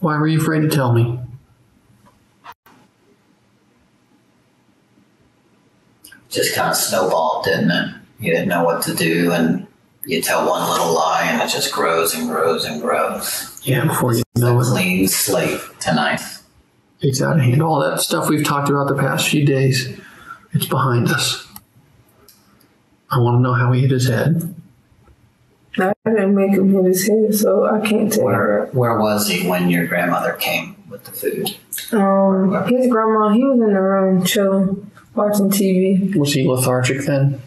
Why were you afraid to tell me? Just kind of snowballed, didn't it? You didn't know what to do, and you tell one little lie, and it just grows and grows and grows. Yeah, before you It's know a it. clean slate tonight. It's out of hand. All that stuff we've talked about the past few days, it's behind us. I want to know how he hit his head. I didn't make him hit his head, so I can't tell you. Where was he when your grandmother came with the food? His grandma, he was in the room chilling, watching TV. Was he lethargic then?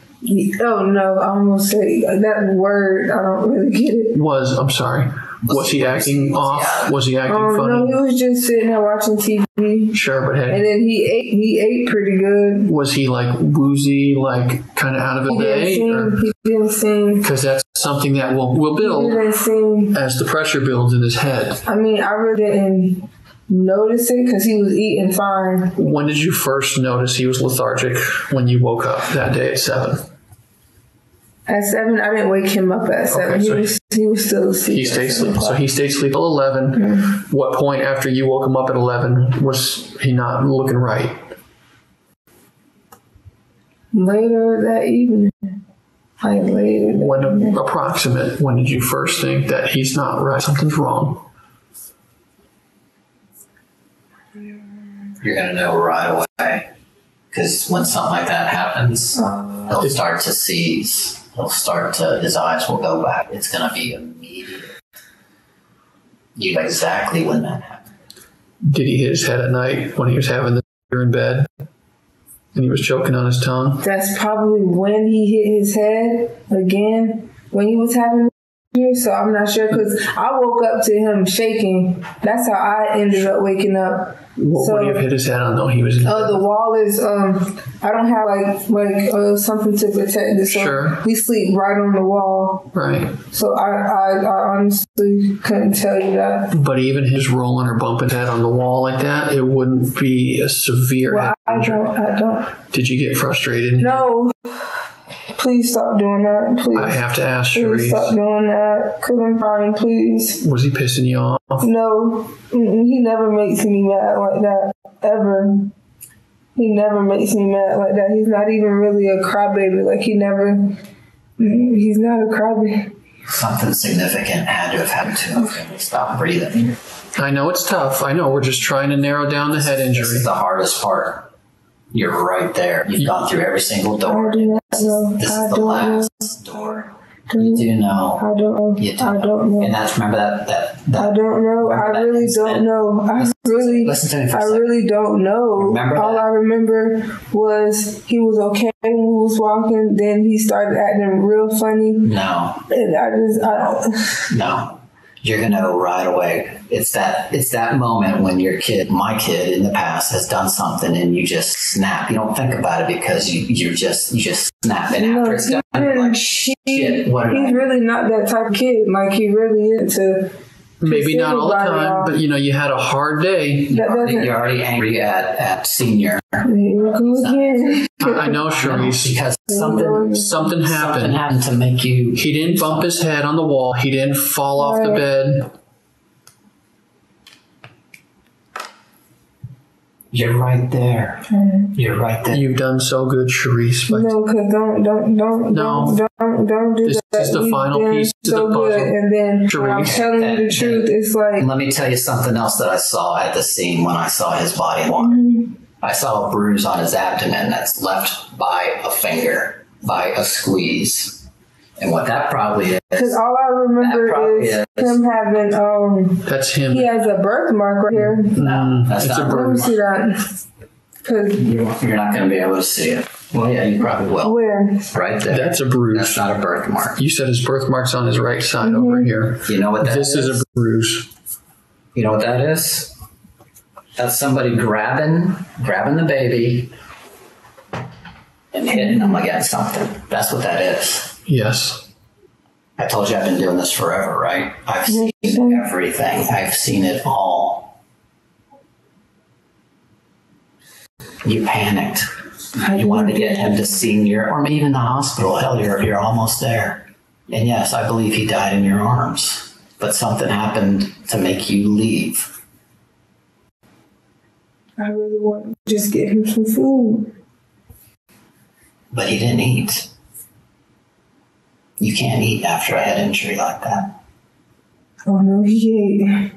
Oh, no, I almost say that word, I don't really get it. I'm sorry. Was he acting off? Was he acting No, funny? he was just sitting there watching TV. Sure, but And hey, then he ate pretty good. was he like woozy, like kind of out of his day? He didn't seem. Because that's something that will He build didn't seem. as the pressure builds in his head. I mean, I really didn't notice it because he was eating fine. When did you first notice he was lethargic when you woke up that day at 7? At 7, I didn't wake him up at 7. Okay, He was still asleep. He stayed asleep. So he stayed asleep till 11. Mm-hmm. What point after you woke him up at 11 was he not looking right? Later that evening. Like later that When evening. approximate, when did you first think that he's not right? Something's wrong. You're going to know right away. Because when something like that happens, he'll start to seize. His eyes will go back. It's going to be immediate. You know exactly when that happened. Did he hit his head at night when he was having the in bed? And he was choking on his tongue? That's probably when he hit his head again, when he was having the so I'm not sure because I woke up to him shaking. That's how I ended up waking up. What would he have hit his head on though? He was in the wall is I don't have like something to protect it, so Sure. we sleep right on the wall. Right. So I honestly couldn't tell you that. But even his rolling or bumping head on the wall like that, it wouldn't be a severe Well, head injury. I don't. Did you get frustrated? No. Please stop doing that. Please. I have to ask Please stop Charisse. doing that. Couldn't find, please. Was he pissing you off? No. He never makes me mad like that. Ever. He never makes me mad like that. He's not even really a crybaby. Like, he's not a crybaby. Something significant had to have happened to him for him to stop breathing. I know it's tough. I know we're just trying to narrow down the head This injury. is the hardest part. You're right there. You've gone through every single door. I do not know. This I is the don't last door. You do know. I don't know. You do I don't know. And that's, remember that I don't know. I remember that really incident? don't know. Listen to me for a I second. really don't know. Remember All that? I remember was he was okay when we was walking. Then he started acting real funny. No. And No. You're gonna know right away. It's that moment when my kid in the past has done something and you just snap. You don't think about it because you just snap. And after it's done, you're like, shit, what did I he's do? really not that type of kid. Like, he really is to Maybe not all the time, but you had a hard day. You're already angry at senior. Here we go again. I know, Charisse. Because Something happened. happened to make you. He didn't bump his head on the wall. He didn't fall off the bed. You're right there. You're right there. You've done so good, Charisse. No, because don't do this that. This is the final piece to the puzzle. Good, and then when I'm Charisse. telling you the truth, it's like... Let me tell you something else that I saw at the scene when I saw his body water. I saw a bruise on his abdomen that's left by a finger, by a squeeze. And what that probably is... Because all I remember is him having... That's him. He has a birthmark right here. No, that's it's not a Let me see that. Because... You're not going to be able to see it. Well, yeah, you probably will. Where? Right there. That's a bruise. That's not a birthmark. You said his birthmark's on his right side over here. You know what that is? This is a bruise. You know what that is? That's somebody grabbing the baby and hitting them against something. That's what that is. Yes. I told you I've been doing this forever, right? I've seen everything. I've seen it all. You panicked. You wanted to get him to senior or even the hospital. Hell, you're almost there. And yes, I believe he died in your arms. But something happened to make you leave. I really want to just get him some food. But he didn't eat. You can't eat after a head injury like that. Oh no, he ate.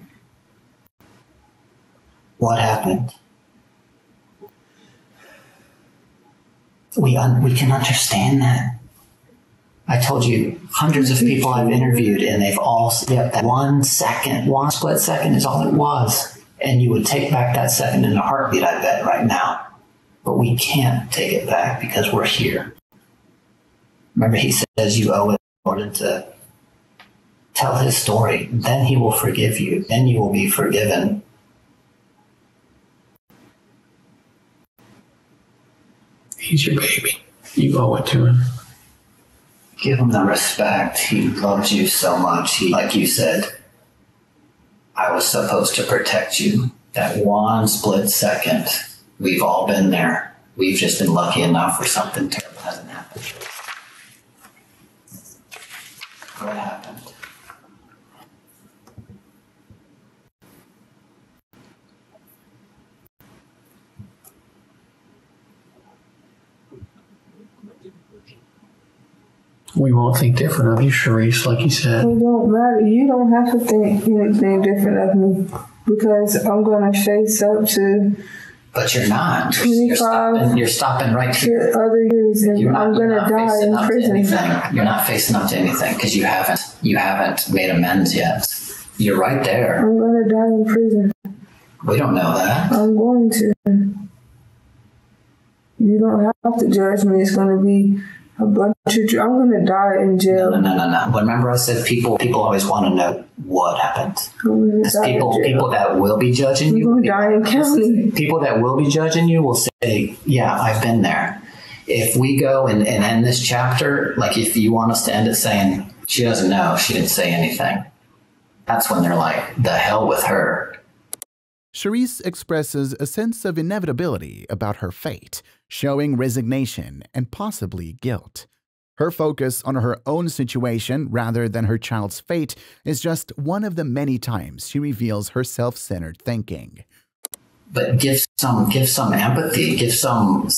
What happened? We can understand that. I told you, hundreds of people I've interviewed, and they've all said that 1 second, one split second is all it was. And you would take back that second in a heartbeat, I bet, right now. But we can't take it back because we're here. Remember, he says you owe it in order to tell his story. Then he will forgive you. Then you will be forgiven. He's your baby. You owe it to him. Give him the respect. He loves you so much. Like you said, I was supposed to protect you. That one split second, we've all been there. We've just been lucky enough where something terrible hasn't happened. What happened? We won't think different of you, Charisse, like you said. It don't matter. You don't have to think anything different of me because I'm going to face up to... But you're not. 25 you're stopping right here. other years, and I'm going to die in prison. You're not facing up to anything because you haven't made amends yet. You're right there. I'm going to die in prison. We don't know that. I'm going to. You don't have to judge me. It's going to be a bunch of... I'm going to die in jail. No. But remember I said people always want to know what happened. Because people that will be judging you... I'm going to die in county. People that will be judging you will say, yeah, I've been there. If we go and end this chapter, like if you want us to end it saying, she doesn't know, she didn't say anything, that's when they're like, the hell with her. Charisse expresses a sense of inevitability about her fate, showing resignation and possibly guilt. Her focus on her own situation rather than her child's fate is just one of the many times she reveals her self-centered thinking. But give some empathy, give some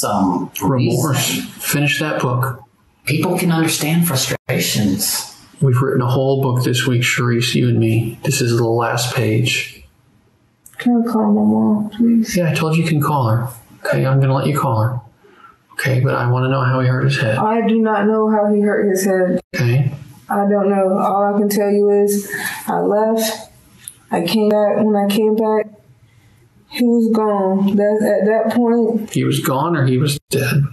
remorse. reason. Finish that book. People can understand frustrations. We've written a whole book this week, Charisse, you and me. This is the last page. Can I call my mom, please? Yeah, I told you can call her. Okay, I'm going to let you call her. Okay, but I want to know how he hurt his head. I do not know how he hurt his head. Okay. I don't know. All I can tell you is I left. I came back. When I came back, he was gone. At that point... He was gone or he was dead?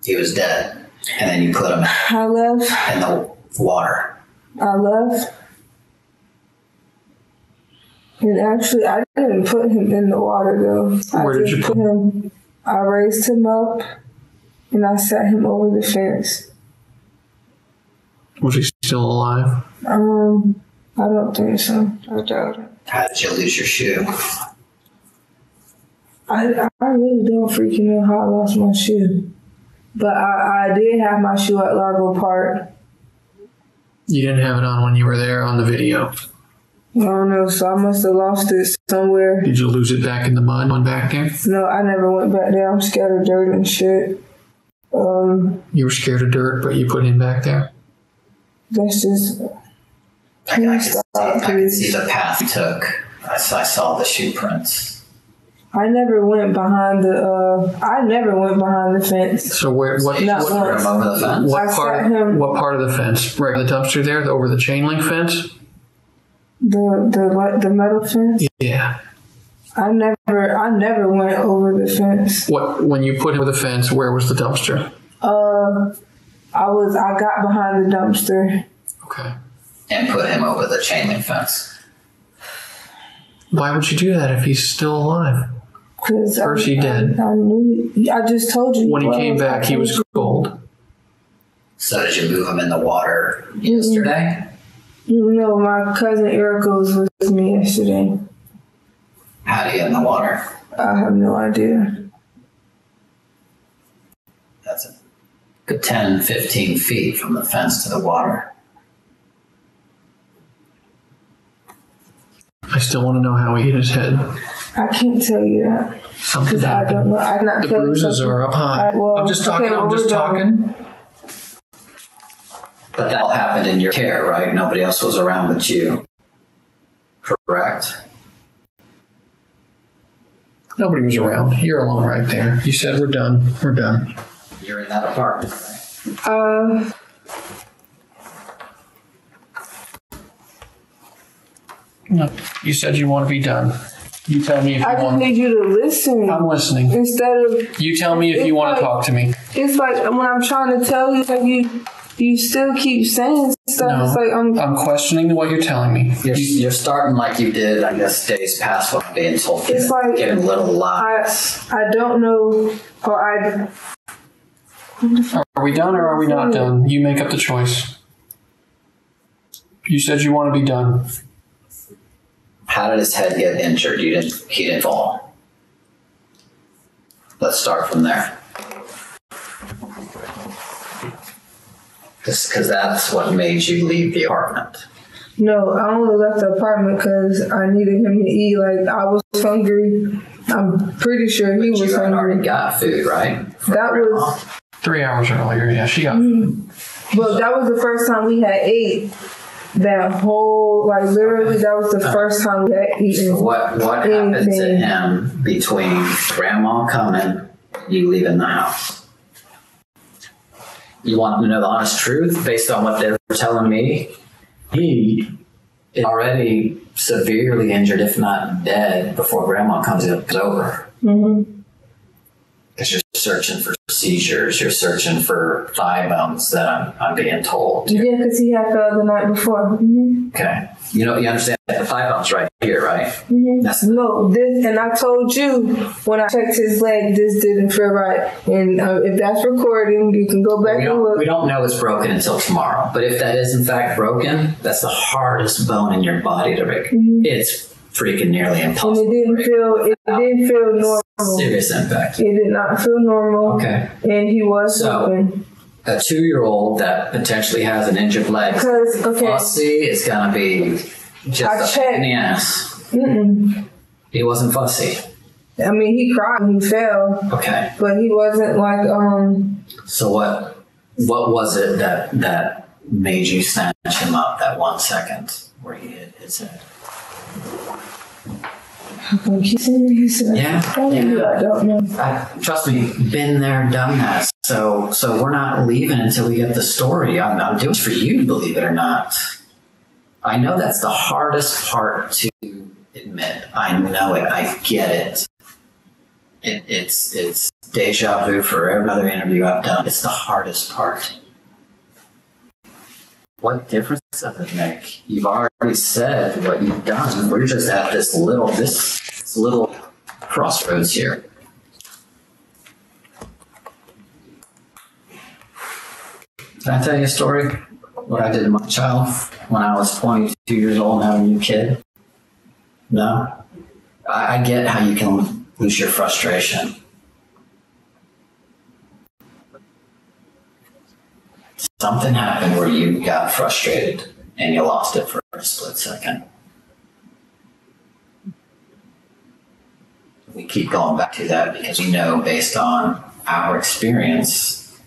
He was dead. And then you put him I left. in the water. I left. And actually, I didn't put him in the water, though. Where did you put him? I raised him up, and I sat him over the fence. Was he still alive? I don't think so. I doubt it. How did you lose your shoe? I really don't freaking know how I lost my shoe. But I did have my shoe at Largo Park. You didn't have it on when you were there on the video. I don't know, so I must have lost it somewhere. Did you lose it back in the mud on back there? No, I never went back there. I'm scared of dirt and shit. You were scared of dirt, but you put him back there? That's just... I can see the path he took. I saw the shoe prints. I never went behind the fence. So where? What? So you just threw him over the fence? What part of the fence? Right, the dumpster there, over the chain link fence. The metal fence. Yeah. I never went over the fence. When you put him over the fence, where was the dumpster? I got behind the dumpster. Okay. And put him over the chain link fence. Why would you do that if he's still alive? Because Percy dead. I knew. I just told you. When he came back, he was cold. So did you move him in the water yesterday? No, my cousin Erica was with me yesterday. How do you get in the water? I have no idea. That's a good 10, 15 feet from the fence to the water. I still want to know how he hit his head. I can't tell you that. Something I happened. don't know. I cannot The tell you bruises something. are up high. I'm just talking. Okay, I'm just talking. But that all happened in your care, right? Nobody else was around but you. Correct? Nobody was around. You're alone right there. You said we're done. We're done. You're in that apartment, right? No. You said you want to be done. You tell me if you I just want. need you to listen. I'm listening. Instead of You tell me if you want to talk to me. it's like when I'm trying to tell you, it's like you still keep saying stuff. No, It's like I'm questioning what you're telling me. You're starting like you did, I guess, days past what I'm being told. It's like giving little lies. I don't know, or I. Are we done or are we not done? You make up the choice. You said you want to be done. How did his head get injured? He didn't fall. Let's start from there. Just because that's what made you leave the apartment. No, I only left the apartment because I needed him to eat. Like, I was hungry. I'm pretty sure he was You had already hungry. got food, right? That was, 3 hours earlier, yeah, she got. but that was the first time we had ate. That whole, like, literally, that was the first time we had eaten. What happened to anything. him between grandma coming, you leaving the house? You want to know the honest truth based on what they were telling me? He is already severely injured, if not dead, before grandma comes over. Mm-hmm. Because you're searching for seizures, you're searching for thigh bones that I'm being told. Yeah, because he had fell the night before. Mm-hmm. Okay. You understand the thigh bones right here, right? Mm-hmm. No, this, and I told you when I checked his leg, this didn't feel right. And if that's recording, you can go back and look. We don't know it's broken until tomorrow. But if that is in fact broken, that's the hardest bone in your body to break. Mm-hmm. It's freaking nearly impossible. And it didn't feel normal. Serious impact. It did not feel normal. Okay. And he was open. A 2-year-old that potentially has an injured leg, fussy, it's gonna be just a pain in the ass. Mm-mm. He wasn't fussy. I mean, he cried when he fell. Okay. But he wasn't like So what was it that made you snatch him up that 1 second where he hit his head? How come he said his head? Yeah. I don't know. Trust me, been there, done that. So we're not leaving until we get the story. I'm doing it for you, believe it or not. I know that's the hardest part to admit. I know it. I get it. It's deja vu for every other interview I've done. It's the hardest part. What difference does it make? You've already said what you've done. We're just at this little crossroads here. Can I tell you a story? What I did to my child when I was 22 years old and having a new kid? No? I get how you can lose your frustration. Something happened where you got frustrated and you lost it for a split second. we keep going back to that because we know based on our experience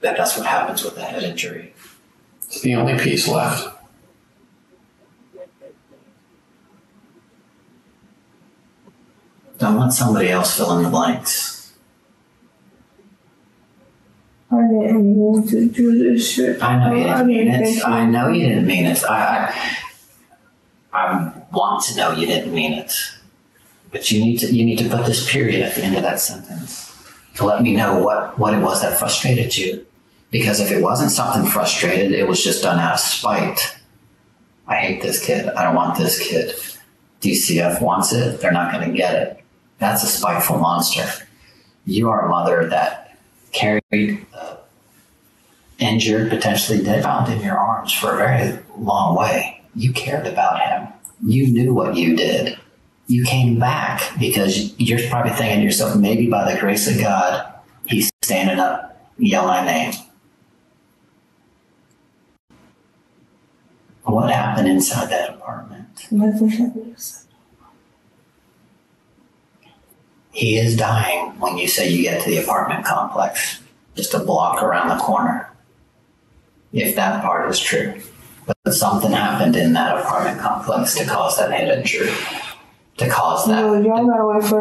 that that's what happens with a head injury. It's the only piece left. Don't let somebody else fill in the blanks. I didn't mean to do this shit. I know you didn't mean it. I know you didn't mean it. I want to know you didn't mean it. But you need to put this period at the end of that sentence to let me know what it was that frustrated you. Because if it wasn't something frustrated, it was just done out of spite. I hate this kid. I don't want this kid. DCF wants it. They're not going to get it. That's a spiteful monster. You are a mother that carried an injured, potentially dead child in your arms for a very long way. You cared about him. You knew what you did. You came back because you're probably thinking to yourself, maybe by the grace of God, he's standing up, yelling my name. What happened inside that apartment? Nothing happened. He is dying when you say you get to the apartment complex, just a block around the corner. If that part is true. But something happened in that apartment complex to cause that head injury. To cause that. No, y'all gotta wait for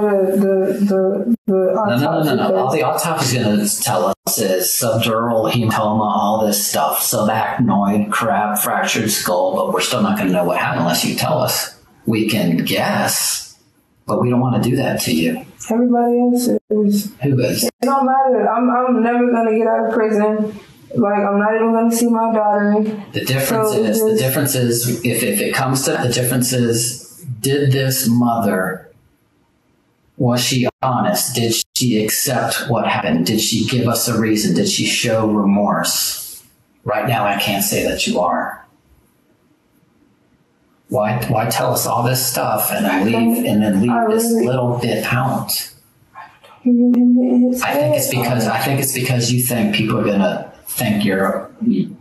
the autopsy. No. All the autopsy is going to tell us is subdural hematoma, all this stuff, subacnoid, crab, fractured skull, but we're still not going to know what happened unless you tell us. We can guess, but we don't want to do that to you. Everybody else is. Who is? It don't matter. I'm never gonna get out of prison. Like, I'm not even gonna see my daughter. The difference is if it comes to the difference is, did this mother, was she honest? Did she accept what happened? Did she give us a reason? Did she show remorse? Right now, I can't say that you are. Why tell us all this stuff and then leave this little bit out? I think it's because you think people are gonna think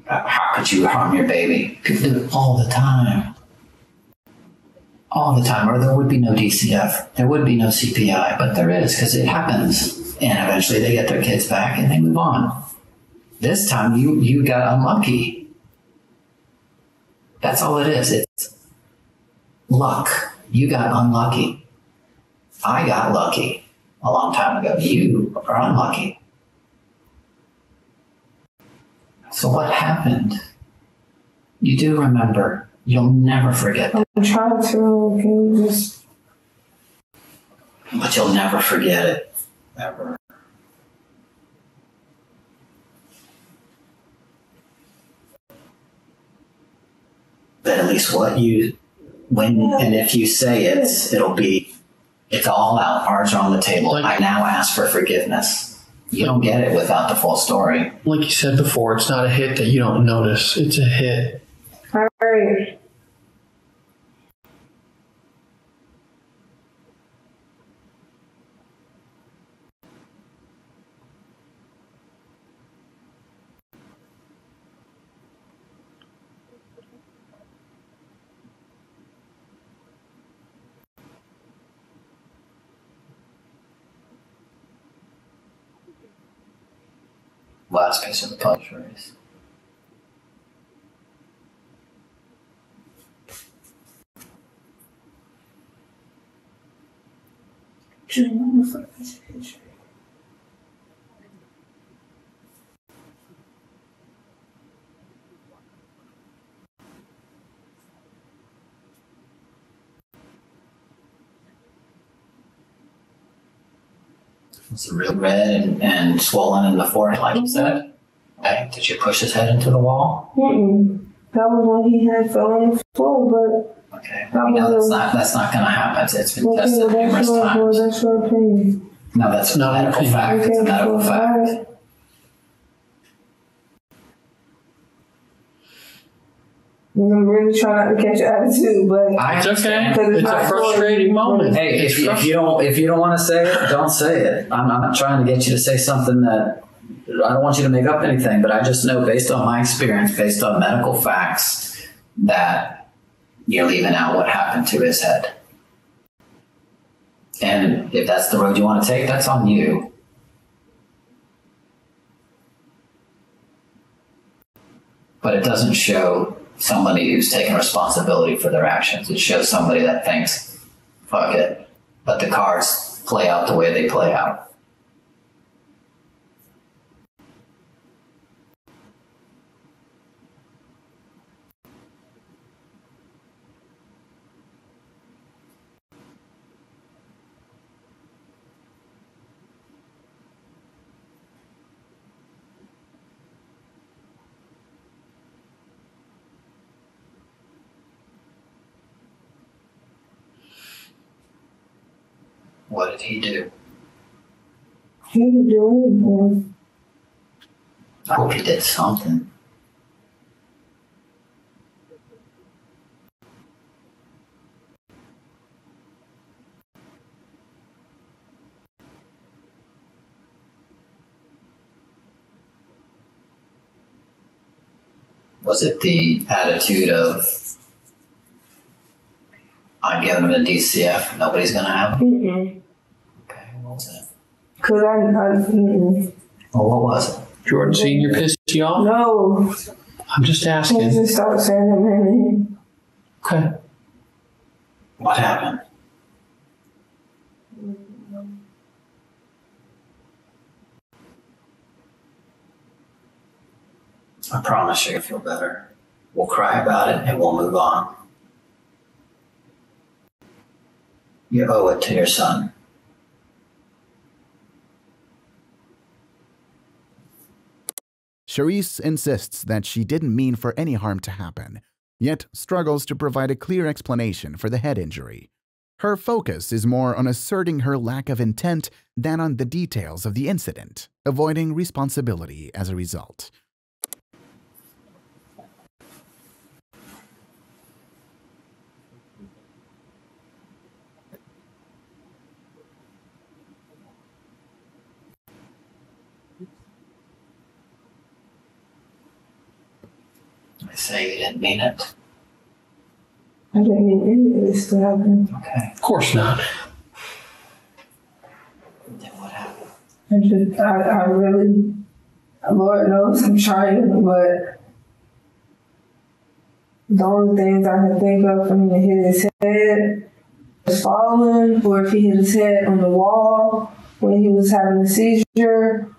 how could you harm your baby? People do it all the time. All the time, or there would be no DCF, there would be no CPI, but there is because it happens, and eventually they get their kids back and they move on. This time you got unlucky. That's all it is. It's luck. You got unlucky. I got lucky a long time ago. You are unlucky. So what happened? You do remember. You'll never forget that. I'm trying to, But you'll never forget it. Ever. But at least if you say it, it's all out. Cards are on the table. I now ask for forgiveness. You don't get it without the full story. Like you said before, it's not a hit that you don't notice. It's a hit. all right. Last piece of the puzzle, Charisse. It's real red and swollen in the forehead, like you said. Okay. Did you push his head into the wall? That was when he had fell on the floor, but okay. That's not going to happen. It's been tested numerous times. That's your opinion. No, that's not a medical fact. It's a medical fact. I'm really trying not to catch your attitude, but it's okay. It's a frustrating moment. Hey, if you don't want to say it, don't say it. I'm not trying to get you to say something that I don't want you to make up anything, but I just know based on my experience, based on medical facts, that you're leaving out what happened to his head. And if that's the road you want to take, that's on you. But it doesn't show somebody who's taking responsibility for their actions. It shows somebody that thinks, fuck it, let the cards play out the way they play out. What did he do? He didn't do anything. I hope he did something. Was it the attitude of, I'm giving him a DCF, nobody's going to have him? Mm-mm. Okay, what was it? Cause mm-mm. Well, what was it? Jordan Sr. pissed you off? No. I'm just He asking. just started saying that man. Okay. What happened? I promise you'll feel better. We'll cry about it and we'll move on. You owe it to your son. Charisse insists that she didn't mean for any harm to happen, yet struggles to provide a clear explanation for the head injury. Her focus is more on asserting her lack of intent than on the details of the incident, avoiding responsibility as a result. I say you didn't mean it. I didn't mean any of this to happen. Okay. Of course not. Then what happened? I really, Lord knows I'm trying, but the only things I can think of for him to hit his head was falling, or if he hit his head on the wall when he was having a seizure.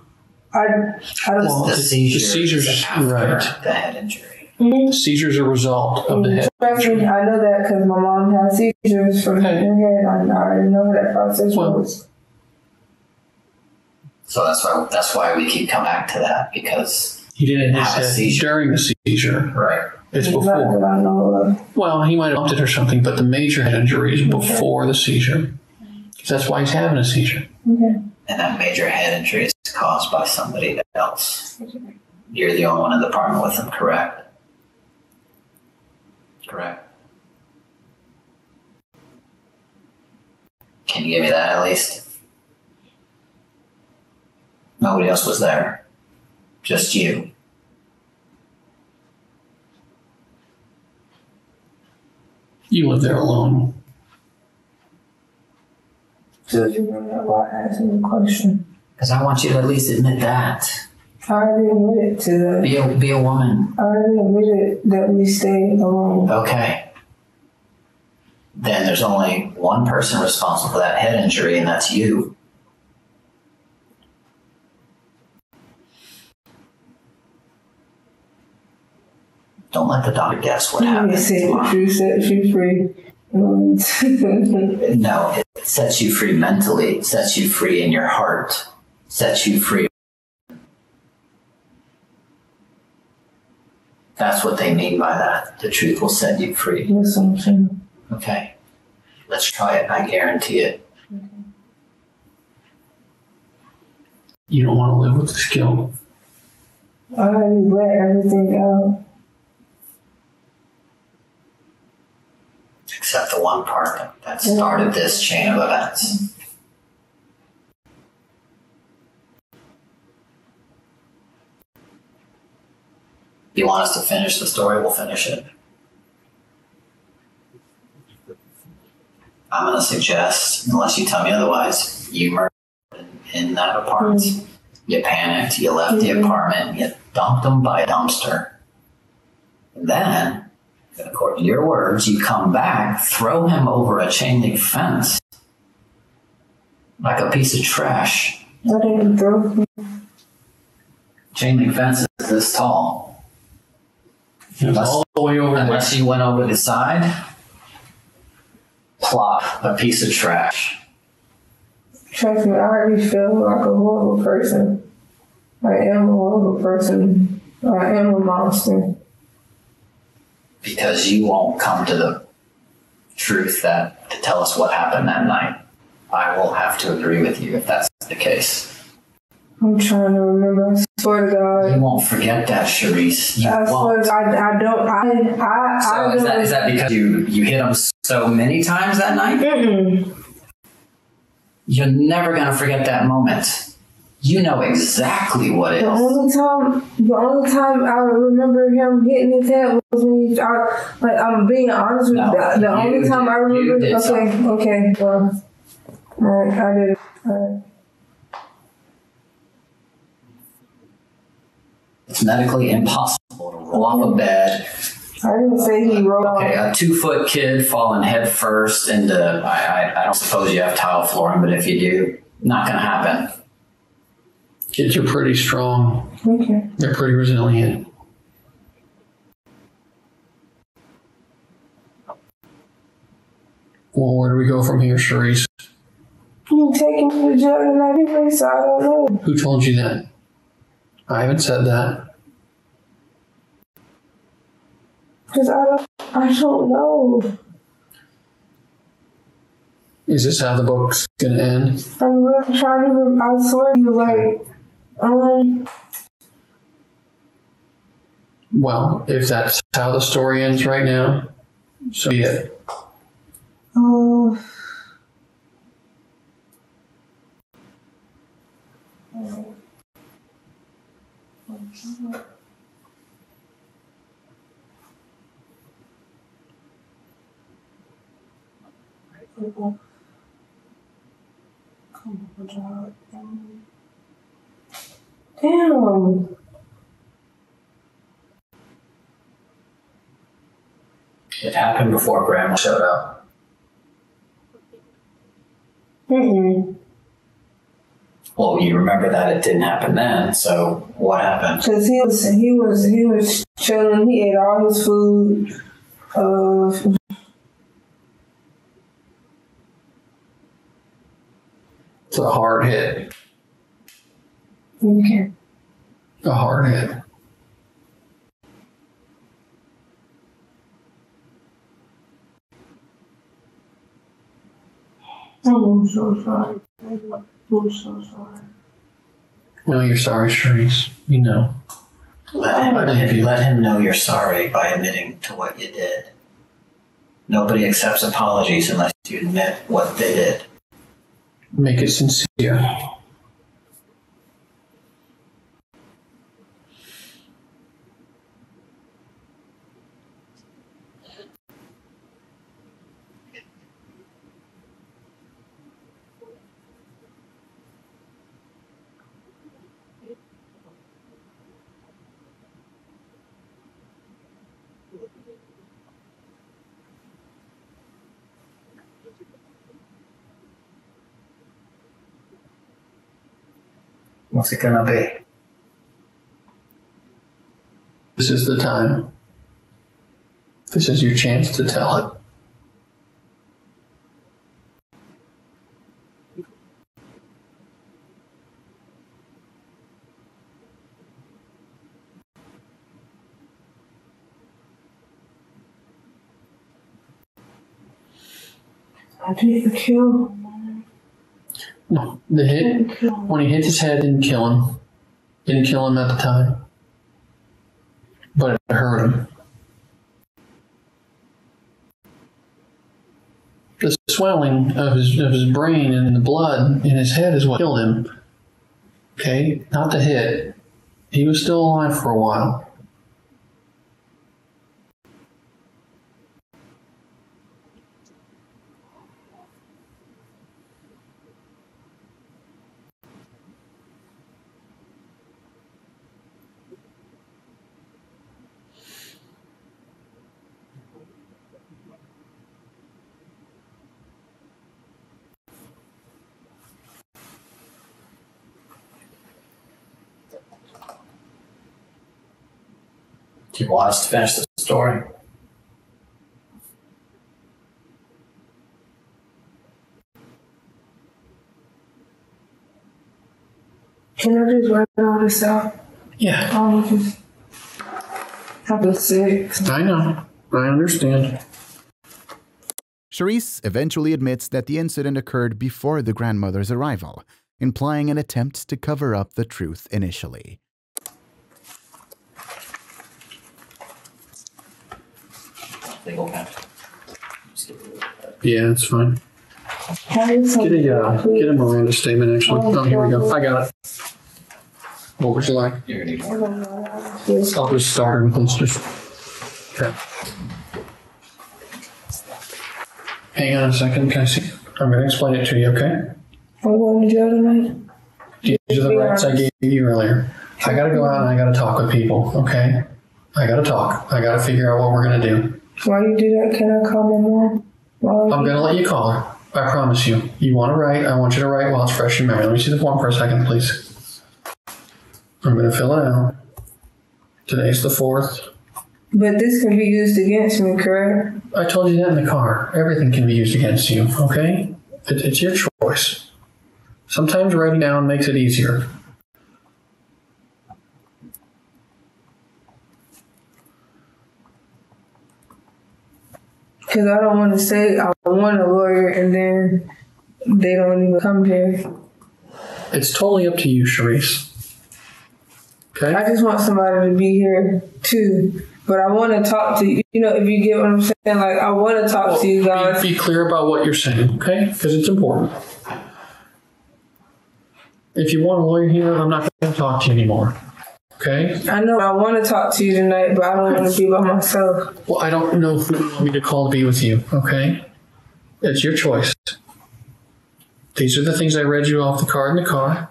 I don't Well, The seizures after right. the head injury. The seizure's a result of the head. Trust me, I know that because my mom had seizures from her head. I already know how that process was. So that's why we keep coming back to that, because He didn't hit have a his head seizure. during the seizure. Right. It's Not before. that I know of. Well, he might have bumped it or something, but the major head injury is before the seizure. Because that's why he's having a seizure. Okay. And that major head injury is caused by somebody else. You're the only one in the apartment with him, correct? Correct. Can you give me that at least? Nobody else was there. Just you. You live there alone. So you remember why I asked him a question? Because I want you to at least admit that. I already admitted to that. Be a woman. I already admitted that we stayed alone. Okay. Then there's only one person responsible for that head injury, and that's you. Don't let the doctor guess what happened. You said the truth sets you free. No, it sets you free mentally. It sets you free in your heart. It sets you free. That's what they mean by that. The truth will set you free. That's what I'm saying. Okay. Let's try it. I guarantee it. You don't want to live with this guilt. I already let everything out. Except the one part that started this chain of events. You want us to finish the story? We'll finish it. I'm going to suggest, unless you tell me otherwise, you murdered in that apartment. Mm-hmm. You panicked, you left the apartment, you dumped him by a dumpster. And then, according to your words, you come back, throw him over a chain link fence like a piece of trash. I didn't throw him. Chain link fence is this tall. All the way over there. Unless you went over the side, plop, a piece of trash. Trust me, I already feel like a horrible person. I am a horrible person. I am a monster. Because you won't come to the truth to tell us what happened that night. I will have to agree with you if that's the case. I'm trying to remember. I swear to God. You won't forget that, Charisse. You I swear to God, I don't. So is that because you hit him so many times that night? Mm-mm. You're never going to forget that moment. You know exactly what it is. The only time I remember him hitting his head was when I'm being honest with you. The only time I remember. Okay. Well, all right, I did it. All right. It's medically impossible to roll off a bed. I didn't say he rolled off. Okay, a 2-foot kid falling head first into, I don't suppose you have tile flooring, but if you do, not going to happen. Kids are pretty strong. Okay. They're pretty resilient. Well, where do we go from here, Charisse? You're taking me to jail tonight anyway, so I don't know. Who told you that? I haven't said that. Because I don't know. Is this how the book's gonna end? I'm really trying to, I swear to you, Well, if that's how the story ends right now, so be it. Damn. It happened before Grandma showed up. Mm-mm. Well, you remember that it didn't happen then, so what happened? Because he was chilling. He ate all his food. It's a hard hit. Okay. A hard hit. I'm so sorry. I'm so sorry. No, you're sorry, Charisse. You know. Let him know you're sorry by admitting to what you did. Nobody accepts apologies unless you admit what they did. Make it sincere. What's it gonna be? This is the time. This is your chance to tell it. I didn't kill him. No, the hit, when he hit his head, didn't kill him. Didn't kill him at the time. But it hurt him. The swelling of his brain and the blood in his head is what killed him. Okay? Not the hit. He was still alive for a while. Do you want us to finish the story? Can I just write all this out? Yeah. I'll just have a six. I know. I understand. Charisse eventually admits that the incident occurred before the grandmother's arrival, implying an attempt to cover up the truth initially. Legal pad. Yeah, it's fine. Get Get a Miranda statement, actually. Oh, here we go. I got it. What would you like? You're gonna need more. I'll just start and let's just... Okay. Hang on a second, Casey. I'm going to explain it to you, okay? I'm going to jail tonight. These are the rights I gave you earlier. I got to go out and I got to talk with people, okay? I got to talk. I got to figure out what we're going to do. While you do that, can I call my mom? I'm going to let you call her. I promise you. You want to write? I want you to write while it's fresh in memory. Let me see the form for a second, please. I'm going to fill it out. Today's the 4th. But this can be used against me, correct? I told you that in the car. Everything can be used against you, okay? It's your choice. Sometimes writing down makes it easier. Because I don't want to say I want a lawyer and then they don't even come here. It's totally up to you, Charisse. Okay? I just want somebody to be here too. But I want to talk to you. You know, if you get what I'm saying, like, I want to talk to you guys. Be clear about what you're saying, okay? Because it's important. If you want a lawyer here, I'm not going to talk to you anymore. Okay? I know I want to talk to you tonight, but I don't want to be by myself. Well, I don't know who you want me to call to be with you, okay? It's your choice. These are the things I read you off the card in the car.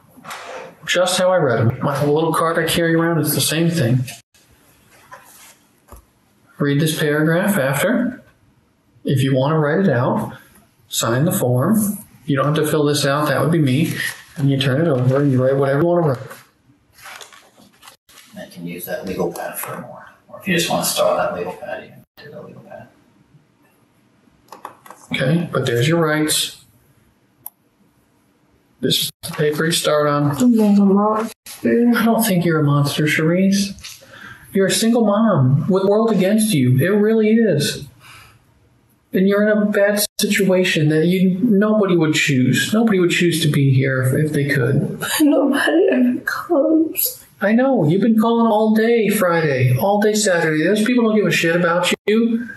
Just how I read them. My little card I carry around is the same thing. Read this paragraph after. If you want to write it out, sign the form. You don't have to fill this out. That would be me. And you turn it over and you write whatever you want to write. And you can use that legal pad for more. Or if you just want to start that legal pad, you can do the legal pad. Okay, but there's your rights. This is the paper you start on. I don't think you're a monster, Charisse. You're a single mom with the world against you. It really is. And you're in a bad situation that nobody would choose. Nobody would choose to be here if they could. Nobody ever comes. I know. You've been calling all day Friday, all day Saturday. Those people don't give a shit about you.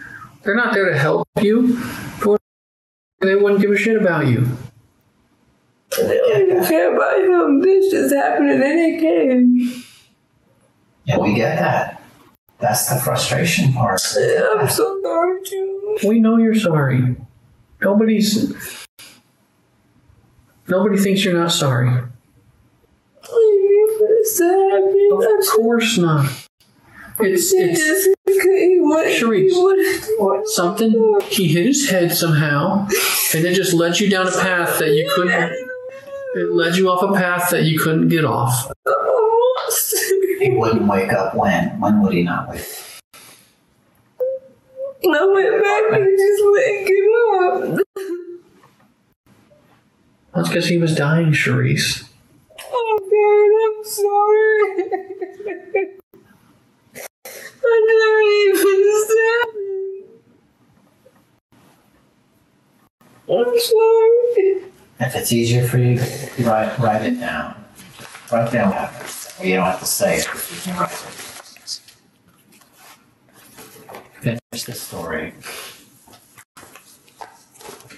They're not there to help you. They wouldn't give a shit about you. They don't even care about him. This just happened and they came. Yeah, we get that. That's the frustration part. I'm so sorry, too. We know you're sorry. Nobody thinks you're not sorry. Of course not. It's Charisse. Something, he hit his head somehow, and it just led you down a path that you couldn't. It led you off a path that you couldn't get off. He wouldn't wake up when? When would he not wake up? I went back and just wouldn't get up. That's because he was dying, Charisse. Oh, God, I'm sorry. I never even said. I'm sorry. If it's easier for you, write it down. Write down what happened. You don't have to say it. You can write it. Finish the story.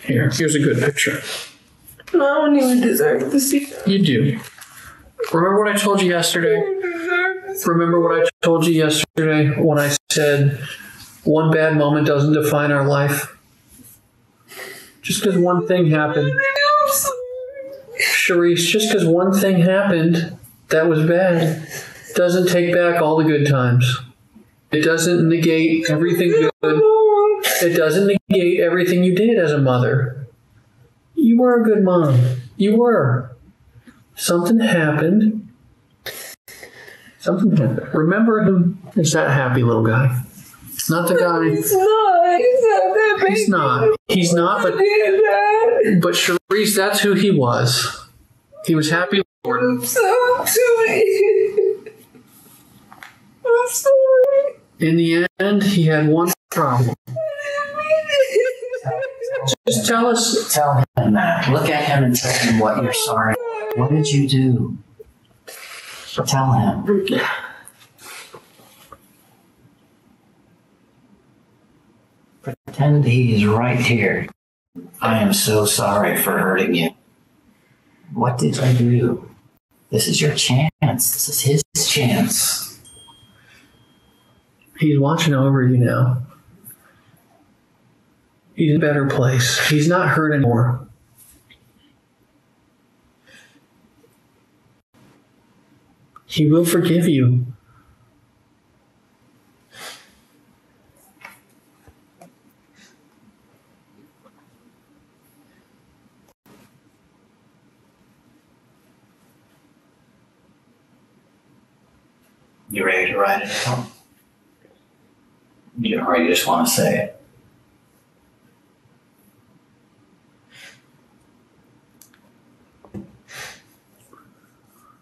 Here's a good picture. No, I don't even deserve to see that. You do. Remember what I told you yesterday? Remember what I told you yesterday when I said one bad moment doesn't define our life? Just because one thing happened. Charisse, just because one thing happened that was bad doesn't take back all the good times. It doesn't negate everything good. It doesn't negate everything you did as a mother. You were a good mom. You were. Something happened Something happened. Remember him as that happy little guy. Not the guy. He's not. He's not that baby. He's not. He's not, but Charisse, that's who he was. He was happy. I'm sorry. I'm sorry. In the end, he had one problem. Just tell us. Tell him that. Look at him and tell him what you're sorry. What did you do? Tell him. Pretend he is right here. I am so sorry for hurting you. What did I do? This is your chance. This is his chance. He's watching over you now. He's in a better place. He's not hurt anymore. He will forgive you. You ready to write it out? Or you just want to say it?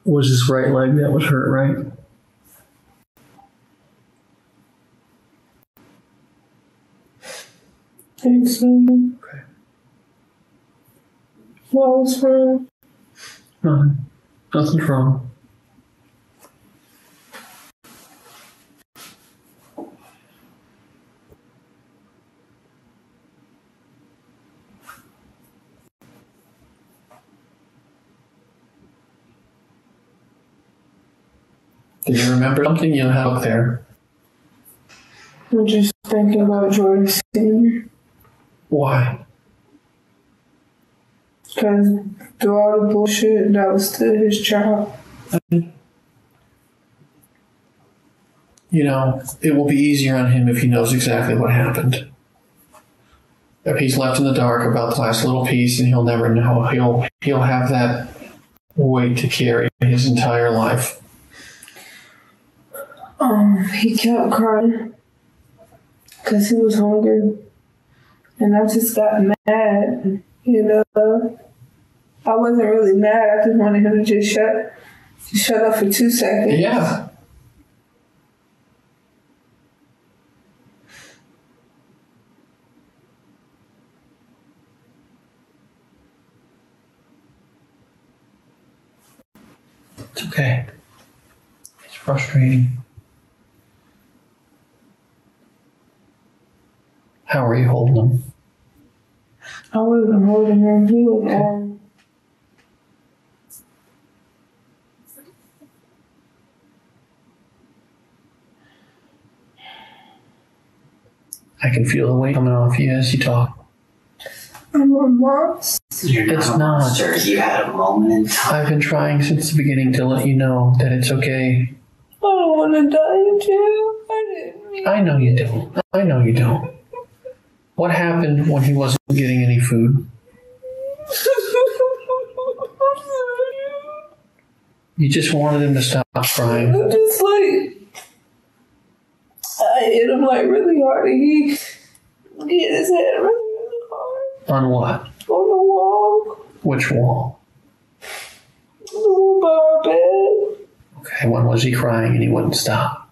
Was his right leg that was hurt, right? Thanks, Mama. Okay. What was wrong? Nothing. Nothing's wrong. Do you remember something you have there? I'm just thinking about Jordan Sr. Why? Because through all the bullshit, that was still his child. You know, it will be easier on him if he knows exactly what happened. If he's left in the dark about the last little piece, and he'll never know. He'll have that weight to carry his entire life. He kept crying because he was hungry, and I just got mad. You know, I wasn't really mad. I just wanted him to just shut up for 2 seconds. Yeah. It's okay. It's frustrating. How are you holding him? I wasn't holding him. He was I can feel the weight coming off you as you talk. I'm a monster. You're It's not a not. monster. You had a moment in time. I've been trying since the beginning to let you know that it's okay. I don't want to die in jail. I didn't mean I know you don't. I know you don't. What happened when he wasn't getting any food? You just wanted him to stop crying. I just I hit him really hard, and he hit his head really hard On what? on the wall. Which wall? The wall by our bed. Okay, when was he crying and he wouldn't stop?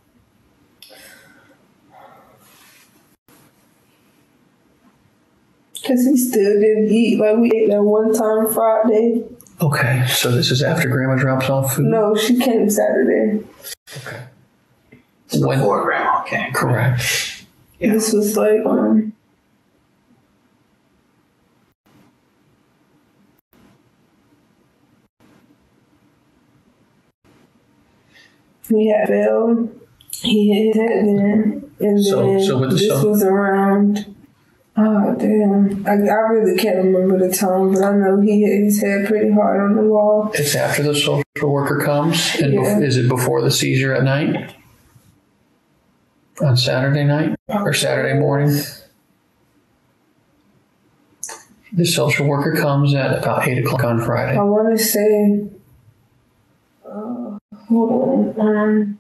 Because he still didn't eat. We ate that one time Friday. Okay, so this is after Grandma drops off food? No, she came Saturday. Okay. It's before Grandma came. Correct. Yeah. This was he had failed. He hit his head then. And So with the this was around. Oh, damn. I really can't remember the time, but I know he hit his head pretty hard on the wall. It's after the social worker comes? And Yeah. is it before the seizure at night? On Saturday night? Or Saturday morning? The social worker comes at about 8 o'clock on Friday. I want to say, hold on.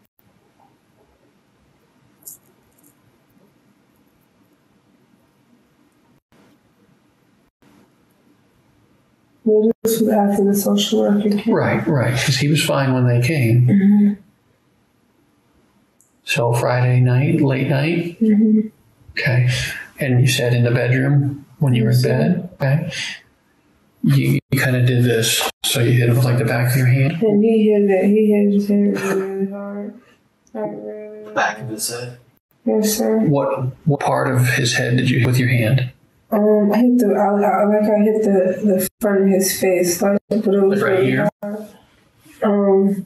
Well, this was after the social worker came. Right, because he was fine when they came. Mm-hmm. So Friday night, late night? Mm-hmm. Okay. And you said in the bedroom when you were in bed? Okay. You kind of did this. So you hit him with like the back of your hand? And he hit his head really hard. Back of his head. Yes, sir. What part of his head did you hit with your hand? I hit the front of his face, but it was Right really here? hard.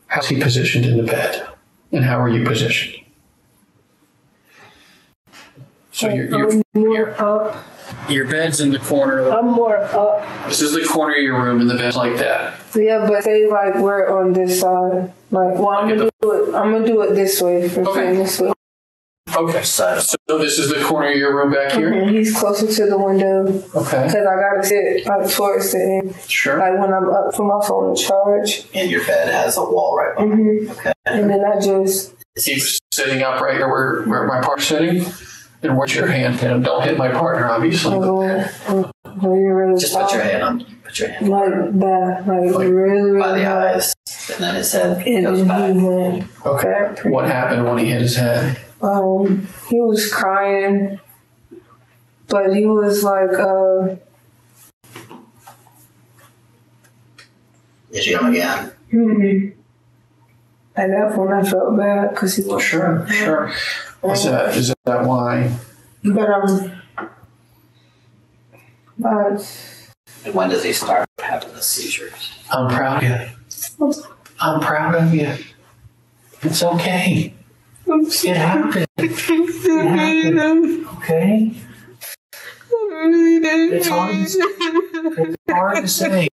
How's he positioned in the bed? And how are you positioned? So I'm more up. your bed's in the corner. I'm more up. This is the corner of your room, and the bed's like that. Yeah, but they like we're on this side. Like, well, I'm gonna do it this way. Okay. This way. Okay. So this is the corner of your room back here. And he's closer to the window. Okay. Because I gotta sit like towards the end. Sure. Like when I'm up for my phone to charge. And your bed has a wall right behind. Mm-hmm. Okay. And then I just. Is he sitting up right here where my partner's sitting? And where's your hand hit him? Don't hit my partner, obviously. Really Just put your hand on. Put your hand like that, like really by the hard. eyes, and then his head And goes then back. he went. Okay. What happened when he hit his head? He was crying, but he was like, Did you hit him again? mm-hmm. At that point, I felt bad because he was. Sure. Is that why? But And when does he start having the seizures? I'm proud of you. It's okay. It happened. Okay? It's hard to say.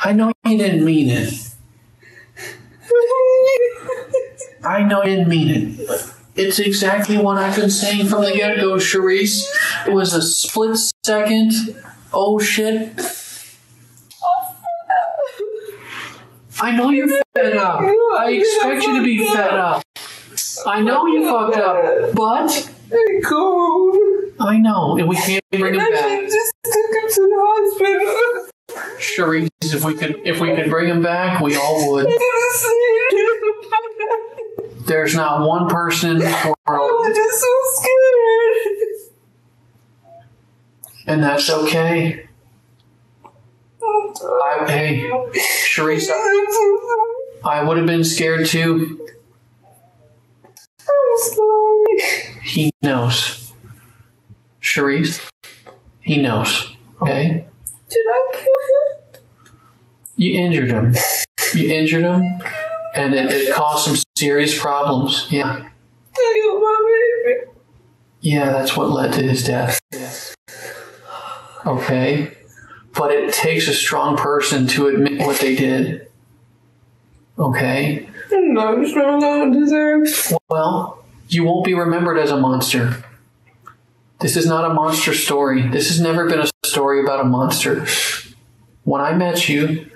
I know you didn't mean it. I know you didn't mean it. It's exactly what I've been saying from the get-go, Charisse. It was a split second. Oh, shit. I know you're fed up. I expect you to be fed up. I know you fucked up, but I know, and we can't bring him back. just took him to the hospital. Charisse, if we could bring him back, we all would. There's not one person in the world, I'm just so scared. and that's okay. Hey, Charisse, I would have been scared too. I'm sorry. He knows. Charisse, he knows. Okay? Did I kill him? You injured him, and it caused some serious problems. Yeah. I killed my baby. Yeah, that's what led to his death. Okay? But it takes a strong person to admit what they did. Okay? I'm not strong. I don't deserve. Well, you won't be remembered as a monster. This is not a monster story. This has never been a story about a monster. When I met you,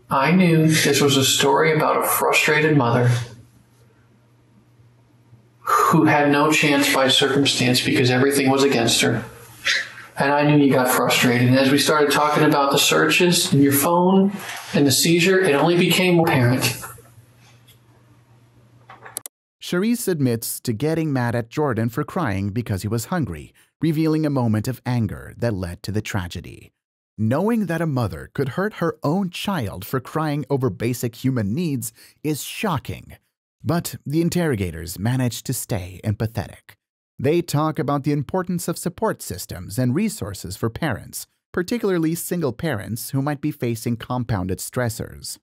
I knew this was a story about a frustrated mother who had no chance by circumstance because everything was against her. And I knew you got frustrated. And as we started talking about the searches and your phone and the seizure, it only became more apparent. Charisse admits to getting mad at Jordan for crying because he was hungry, revealing a moment of anger that led to the tragedy. Knowing that a mother could hurt her own child for crying over basic human needs is shocking. But the interrogators manage to stay empathetic. They talk about the importance of support systems and resources for parents, particularly single parents who might be facing compounded stressors.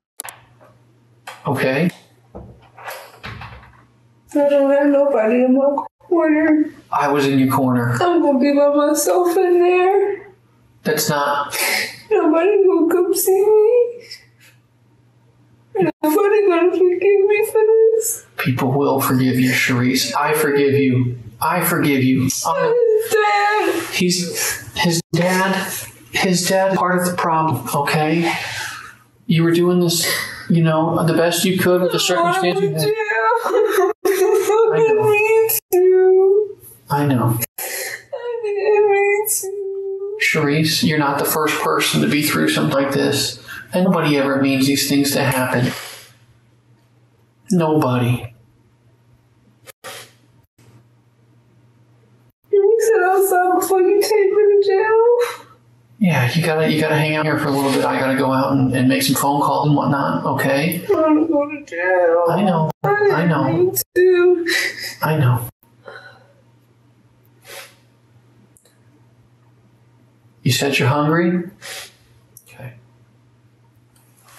Okay? I don't have nobody in my corner. I was in your corner. I'm gonna be by myself in there. That's not... Nobody gonna come see me. Nobody gonna forgive me for this. People will forgive you, Charisse. I forgive you. I forgive you. Dad. His dad part of the problem, okay? You were doing this, the best you could with the circumstances you had. I didn't mean to. I know. I didn't mean to. Charisse, you're not the first person to be through something like this. And nobody ever means these things to happen. Nobody. You said outside before you take me to jail. Yeah, you gotta hang out here for a little bit. I gotta go out and make some phone calls and whatnot, okay? I want to go to jail. I know. I know. Me too. I know. You said you're hungry? Okay.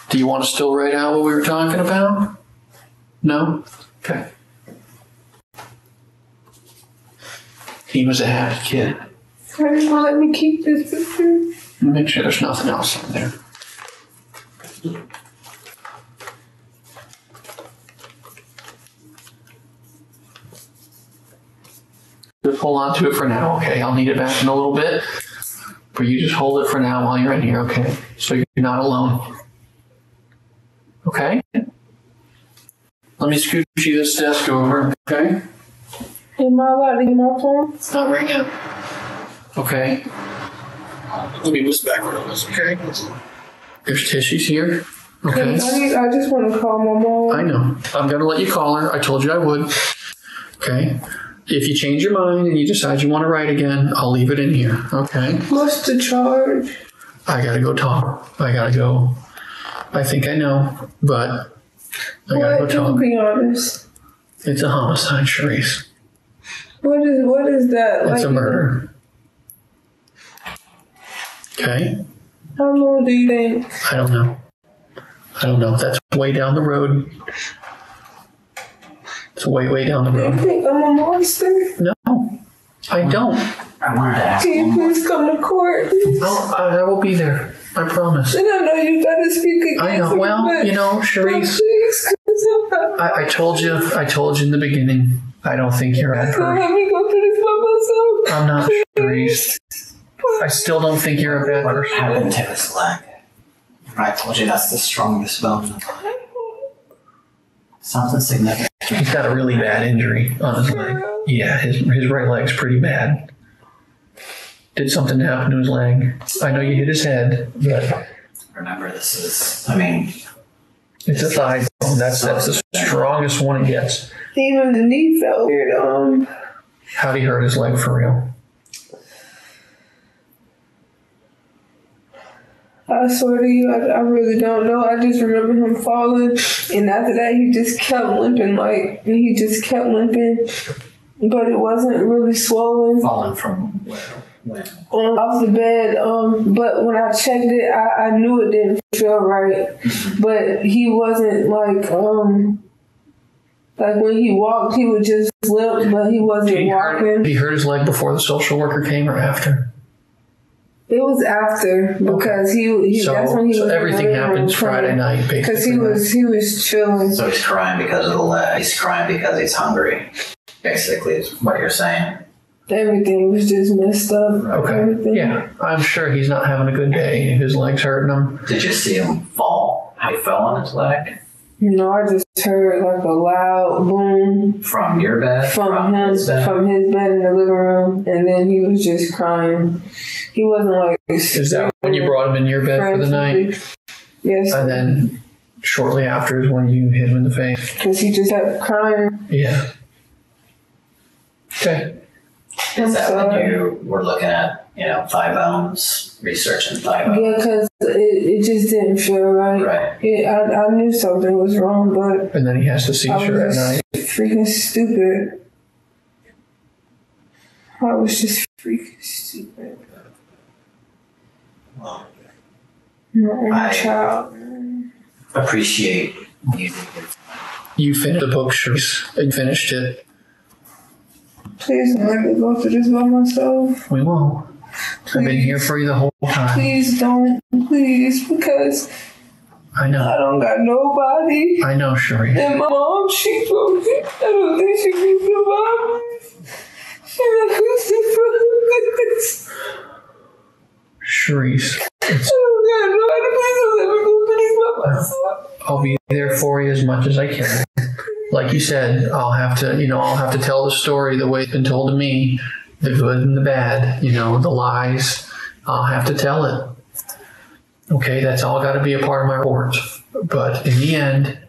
Do you want to still write out what we were talking about? No? Okay. He was a happy kid. Why didn't you let me keep this picture? Make sure there's nothing else in there. Just hold on to it for now, okay? I'll need it back in a little bit. But you just hold it for now while you're in here, okay? So you're not alone. Okay? Let me scooch you this desk over, okay? Am I allowed to get my phone? Not right now. Okay. Let me move back on this, okay? There's tissues here. Okay. I just want to call my mom. I know. I'm going to let you call her. I told you I would. Okay. If you change your mind and you decide you want to write again, I'll leave it in here. Okay. What's the charge? I got to go talk. I got to go. I think I know, but I got to go talk. To be honest. It's a homicide, Charisse. What is that? It's a murder. Okay. How long do you think? I don't know. That's way down the road. It's way down the Do you road. think I'm a monster? No, I don't. I wanted to ask Can you one more. please come to court? I will be there. I promise. And I know you gotta speak against I know. me, Well, but Charisse, please, I told you in the beginning, I don't think you're a bad don't person. let me go through this by myself. I'm not, Charisse. I still don't think you're a bad What person. happened to his leg? I told you that's the strongest bone. Something significant. He's got a really bad injury on his leg. Yeah, his right leg's pretty bad. Did something happen to his leg? I know you hit his head, but Remember, this is, it's a thigh bone. That's the strongest one it gets. Even the knee felt weird. How'd he hurt his leg for real? I swear to you, I really don't know. I just remember him falling, and after that, he just kept limping. But it wasn't really swollen. fallen from when? Off the bed. But when I checked it, I knew it didn't feel right. But he wasn't like when he walked, he would just limp, but he wasn't walking. Did he hurt his leg before the social worker came or after? It was after because he that's when he was everything happens Friday night basically. Because he was chilling. So he's crying because of the leg. He's crying because he's hungry. Basically, is what you're saying. Everything was just messed up. Okay. Everything. Yeah, I'm sure he's not having a good day. His leg's hurting him. Did you see him fall? How he fell on his leg? I just heard like a loud boom From your bed? from his bed in the living room, and then he was just crying. He wasn't like. Is that when you brought him in your bed for the night? Yes. And then shortly after is when you hit him in the face. Because he just kept crying. Yeah. Okay. Is that when you were looking at, thigh bones, researching thigh bones? Yeah, because it just didn't feel right. Right. I knew something was wrong, but And then he has to I seizure at was night. freaking stupid. I was just freaking stupid. Well, My I- child. appreciate you. You finished the book, Charisse. You finished it. Please don't let me go through this by myself. We won't. I've been here for you the whole time. Please don't. Please, because I I know. don't got nobody. I know, Charisse. And my mom, she broke it. I don't think she can survive this. She never survived this. Charisse, I don't got nobody. Please don't let me go through this by myself. I'll be there for you as much as I can. Like you said, I'll have to tell the story the way it's been told to me, the good and the bad, the lies. I'll have to tell it. Okay, that's all got to be a part of my report. But in the end,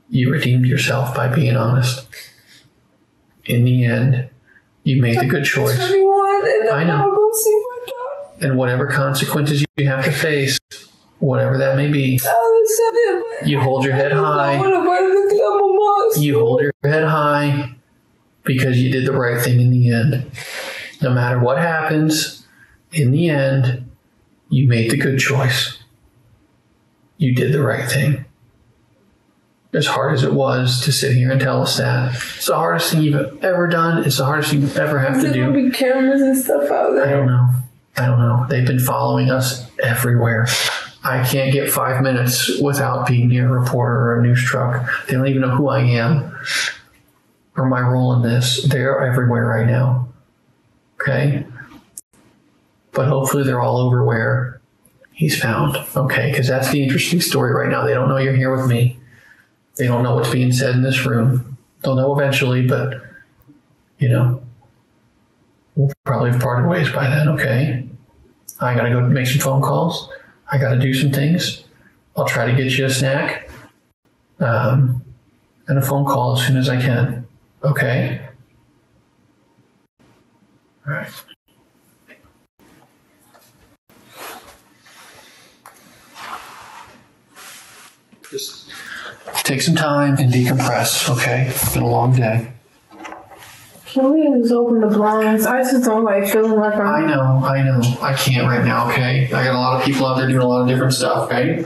you redeemed yourself by being honest. In the end, you made the good choice. I know. And whatever consequences you have to face, whatever that may be, you hold your head high. You hold your head high because you did the right thing in the end. No matter what happens, in the end, you made the good choice. You did the right thing. As hard as it was to sit here and tell us that, it's the hardest thing you've ever done. It's the hardest thing you ever have to do. There'll be cameras and stuff out there. I don't know. They've been following us everywhere. I can't get 5 minutes without being near a reporter or a news truck. They don't even know who I am or my role in this. They're everywhere right now. Okay? But hopefully they're all over where he's found. Okay? Because that's the interesting story right now. They don't know you're here with me. They don't know what's being said in this room. They'll know eventually, but, we'll probably have parted ways by then, okay? I gotta go make some phone calls. I gotta do some things. I'll try to get you a snack and a phone call as soon as I can, okay? All right. Just take some time and decompress, okay? It's been a long day. Can we just open the blinds? I just don't like feeling like I know. I can't right now, okay? I got a lot of people out there doing a lot of different stuff, okay?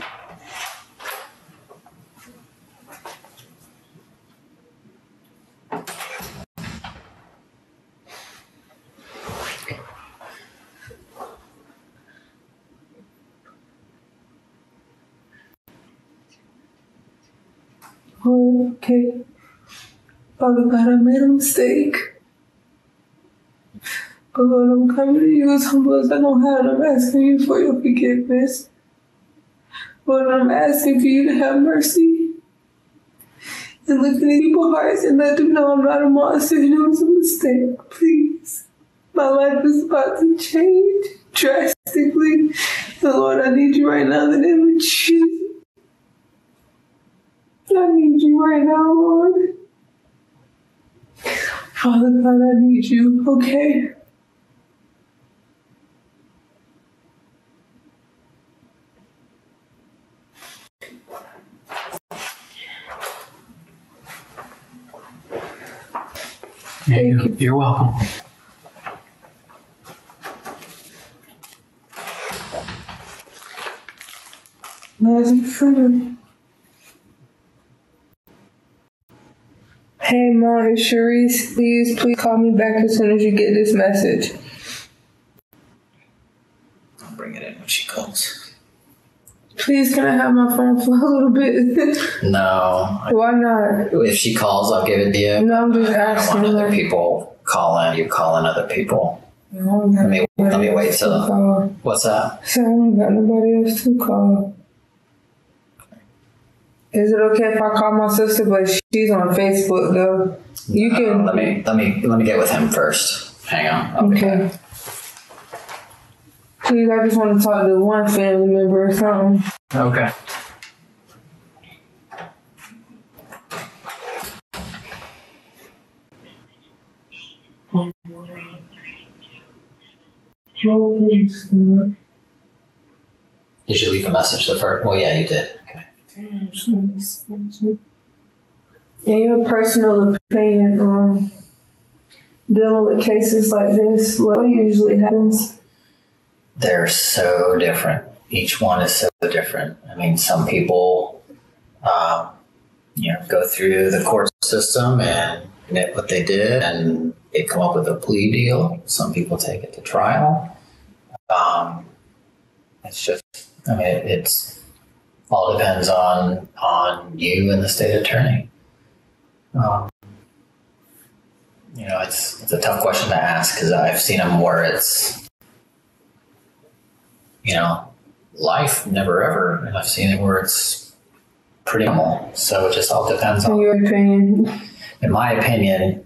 Okay. Father God, I made a mistake. But Lord, I'm coming to you as humble as I know how, and I'm asking you for your forgiveness. Lord, I'm asking for you to have mercy and look in people's hearts and let them know I'm not a monster and it was a mistake. Please. My life is about to change drastically. And Lord, I need you right now in the name of Jesus. I need you right now, Lord. Father God, I need you, okay? Thank you. You're welcome. Magic fruit. Hey, Mom, it's Charisse. Please call me back as soon as you get this message. I'll bring it in when she calls. Please, can I have my phone for a little bit? No. Why not? If she calls, I'll give it to you. No, I'm just I don't asking. want other people calling. You calling other people. No, Let me wait till. Call. What's that? So I don't got nobody else to call. Is it okay if I call my sister? But she's on Facebook though. You can. Let me get with him first. Hang on. I'll be Okay. back. Please, I just want to talk to one family member or something. Okay. Did you leave a message the first? Well, yeah, you did. Okay. In your personal opinion, dealing with cases like this, what usually happens? They're so different. Each one is so different. I mean, some people, go through the court system and admit what they did, and they come up with a plea deal. Some people take it to trial. It's just, it's all depends on you and the state attorney. It's a tough question to ask because I've seen them where it's, life, never ever. And I've seen it where it's pretty normal. So it just all depends on. In your opinion? In my opinion,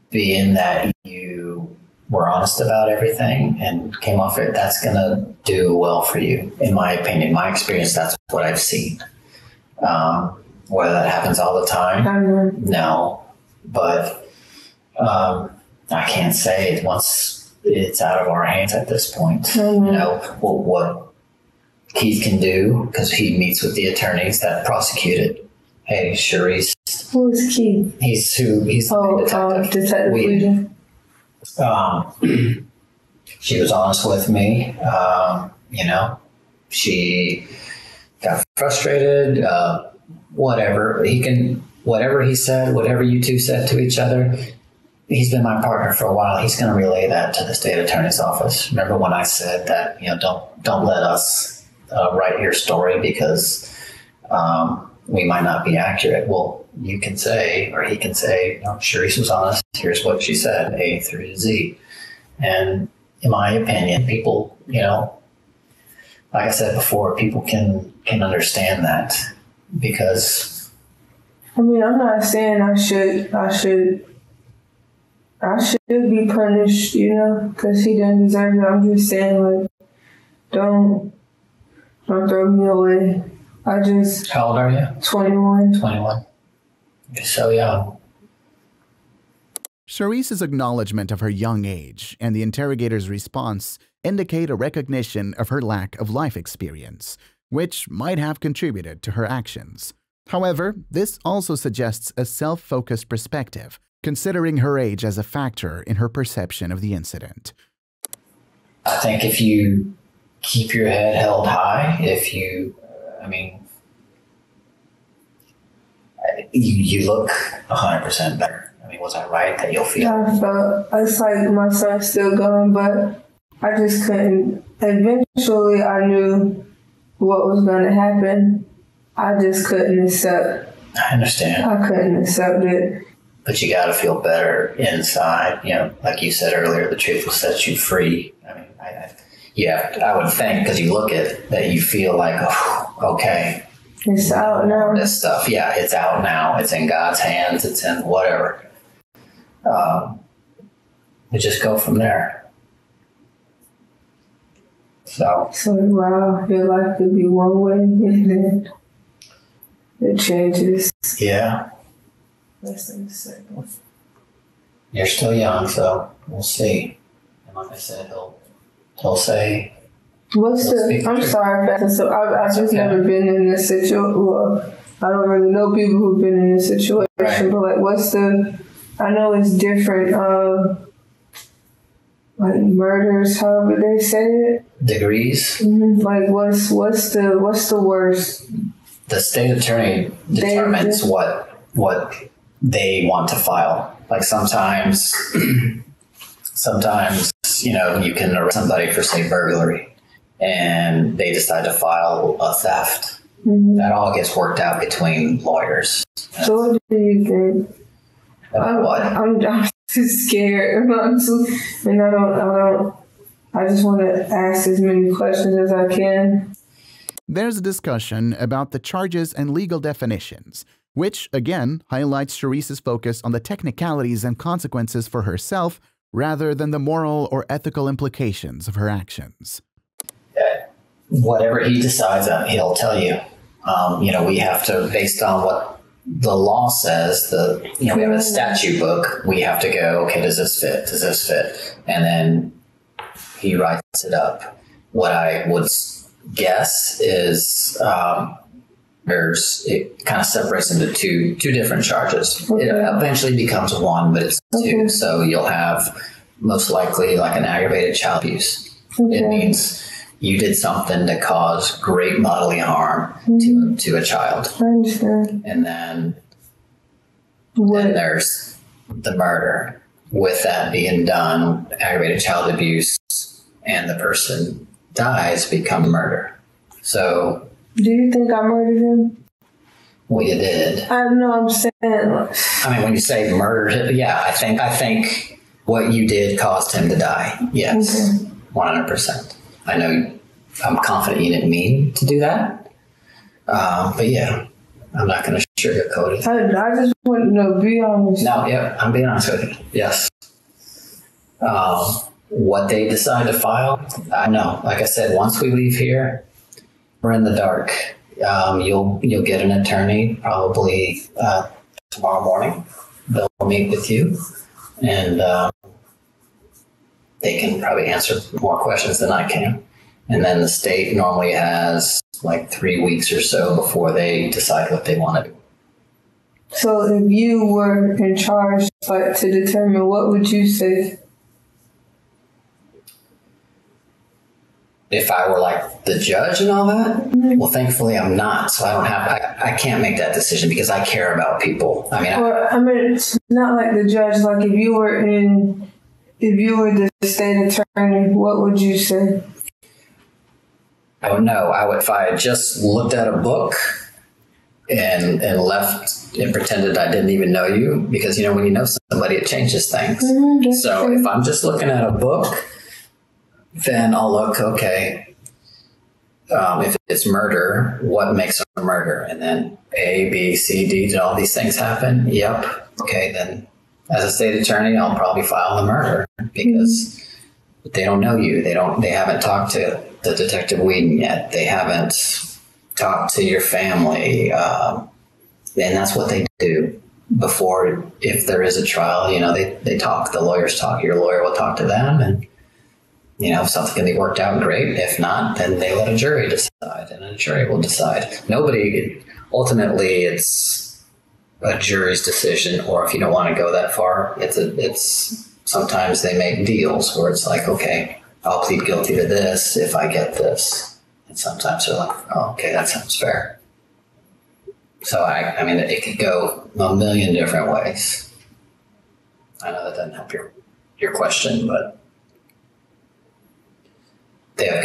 being that you were honest about everything and came off it, that's going to do well for you. In my opinion, my experience, that's what I've seen. Whether that happens all the time, no. But I can't say once it's out of our hands at this point. You know, what Keith can do, because he meets with the attorneys that prosecuted. Hey, Charisse. Who is Keith? He's the detective. Detective. She was honest with me. You know, she got frustrated. Whatever he said, whatever you two said to each other. He's been my partner for a while. He's going to relay that to the state attorney's office. Remember when I said that, you know, don't let us write your story because we might not be accurate. Well, you can say, or he can say, no, Charisse was honest. Here's what she said, A through Z. And in my opinion, people, you know, like I said before, people can understand that because. I mean, I'm not saying I should be punished, you know, because he didn't deserve it. I'm just saying, like, don't throw me away. How old are you? 21. 21. You're so young. Charisse's acknowledgement of her young age and the interrogator's response indicate a recognition of her lack of life experience, which might have contributed to her actions. However, this also suggests a self-focused perspective, considering her age as a factor in her perception of the incident. I think if you keep your head held high, you look 100% better. I mean, was I right that you'll feel? Yeah, but it's like my son's still going, but I just couldn't. Eventually, I knew what was going to happen. I just couldn't accept. I understand. I couldn't accept it. But you got to feel better inside. You know, like you said earlier, the truth will set you free. I mean, I would think, because you look at it, that you feel like, oh, okay. It's out now. This stuff, yeah, it's out now. It's in God's hands. It's in whatever. We just go from there. So wow, your life could be one way and then it changes. Yeah. Less than a second. You're still young, so we'll see. And like I said, he'll say. I'm sorry, so I've just never been in this situation. Well, I don't really know people who've been in this situation, right. But like, I know it's different, like murders, however they say it. Degrees? Mm-hmm. Like, what's the worst? The state attorney determines what they want to file. Like sometimes, you know, you can arrest somebody for, say, burglary. And they decide to file a theft. Mm-hmm. That all gets worked out between lawyers. So what do you think? About what? I'm just scared. I just want to ask as many questions as I can. There's a discussion about the charges and legal definitions, which, again, highlights Charisse's focus on the technicalities and consequences for herself rather than the moral or ethical implications of her actions. Whatever he decides, he'll tell you. You know, we have to, based on what the law says, we have a statute book, we have to go, okay, does this fit? Does this fit? And then he writes it up. What I would guess is it kind of separates into two different charges. Okay. It eventually becomes one, but it's two. So you'll have most likely like an aggravated child abuse. Okay. It means you did something that caused great bodily harm to a child. I understand. And then there's the murder. With that being done, aggravated child abuse, and the person dies, become murder. So, do you think I murdered him? Well, you did. I know. I'm saying. I mean, when you say murdered, yeah, I think what you did caused him to die. Yes, 100%. I know. I'm confident you didn't mean to do that. But yeah, I'm not going to sugarcoat it. I just want to be honest. No, yeah, I'm being honest with you. Yes. What they decide to file, I know. Like I said, once we leave here, we're in the dark. You'll get an attorney probably tomorrow morning. They'll meet with you, and they can probably answer more questions than I can. And then the state normally has like 3 weeks or so before they decide what they want to do. So if you were in charge, like, to determine, what would you say? If I were like the judge and all that, well, thankfully I'm not. So I can't make that decision because I care about people. I mean, it's not like the judge. Like, if you were the state attorney, what would you say? I don't know. If I had just looked at a book and left and pretended I didn't even know you, because, you know, when you know somebody, it changes things. So if I'm just looking at a book, then I'll look, okay, if it's murder, what makes a murder? And then A, B, C, D, did all these things happen? Yep. Okay, then as a state attorney, I'll probably file the murder because they don't know you. They haven't talked to the Detective Whedon yet. They haven't talked to your family. And that's what they do before, if there is a trial, you know, they talk, the lawyers talk, your lawyer will talk to them, and, you know, if something can be worked out, great. If not, then they let a jury decide, and a jury will decide. Ultimately, it's a jury's decision, or if you don't want to go that far, it's sometimes they make deals where it's like, okay, I'll plead guilty to this if I get this. And sometimes they're like, oh, okay, that sounds fair. So, I mean, it could go a million different ways. I know that doesn't help your question, but they have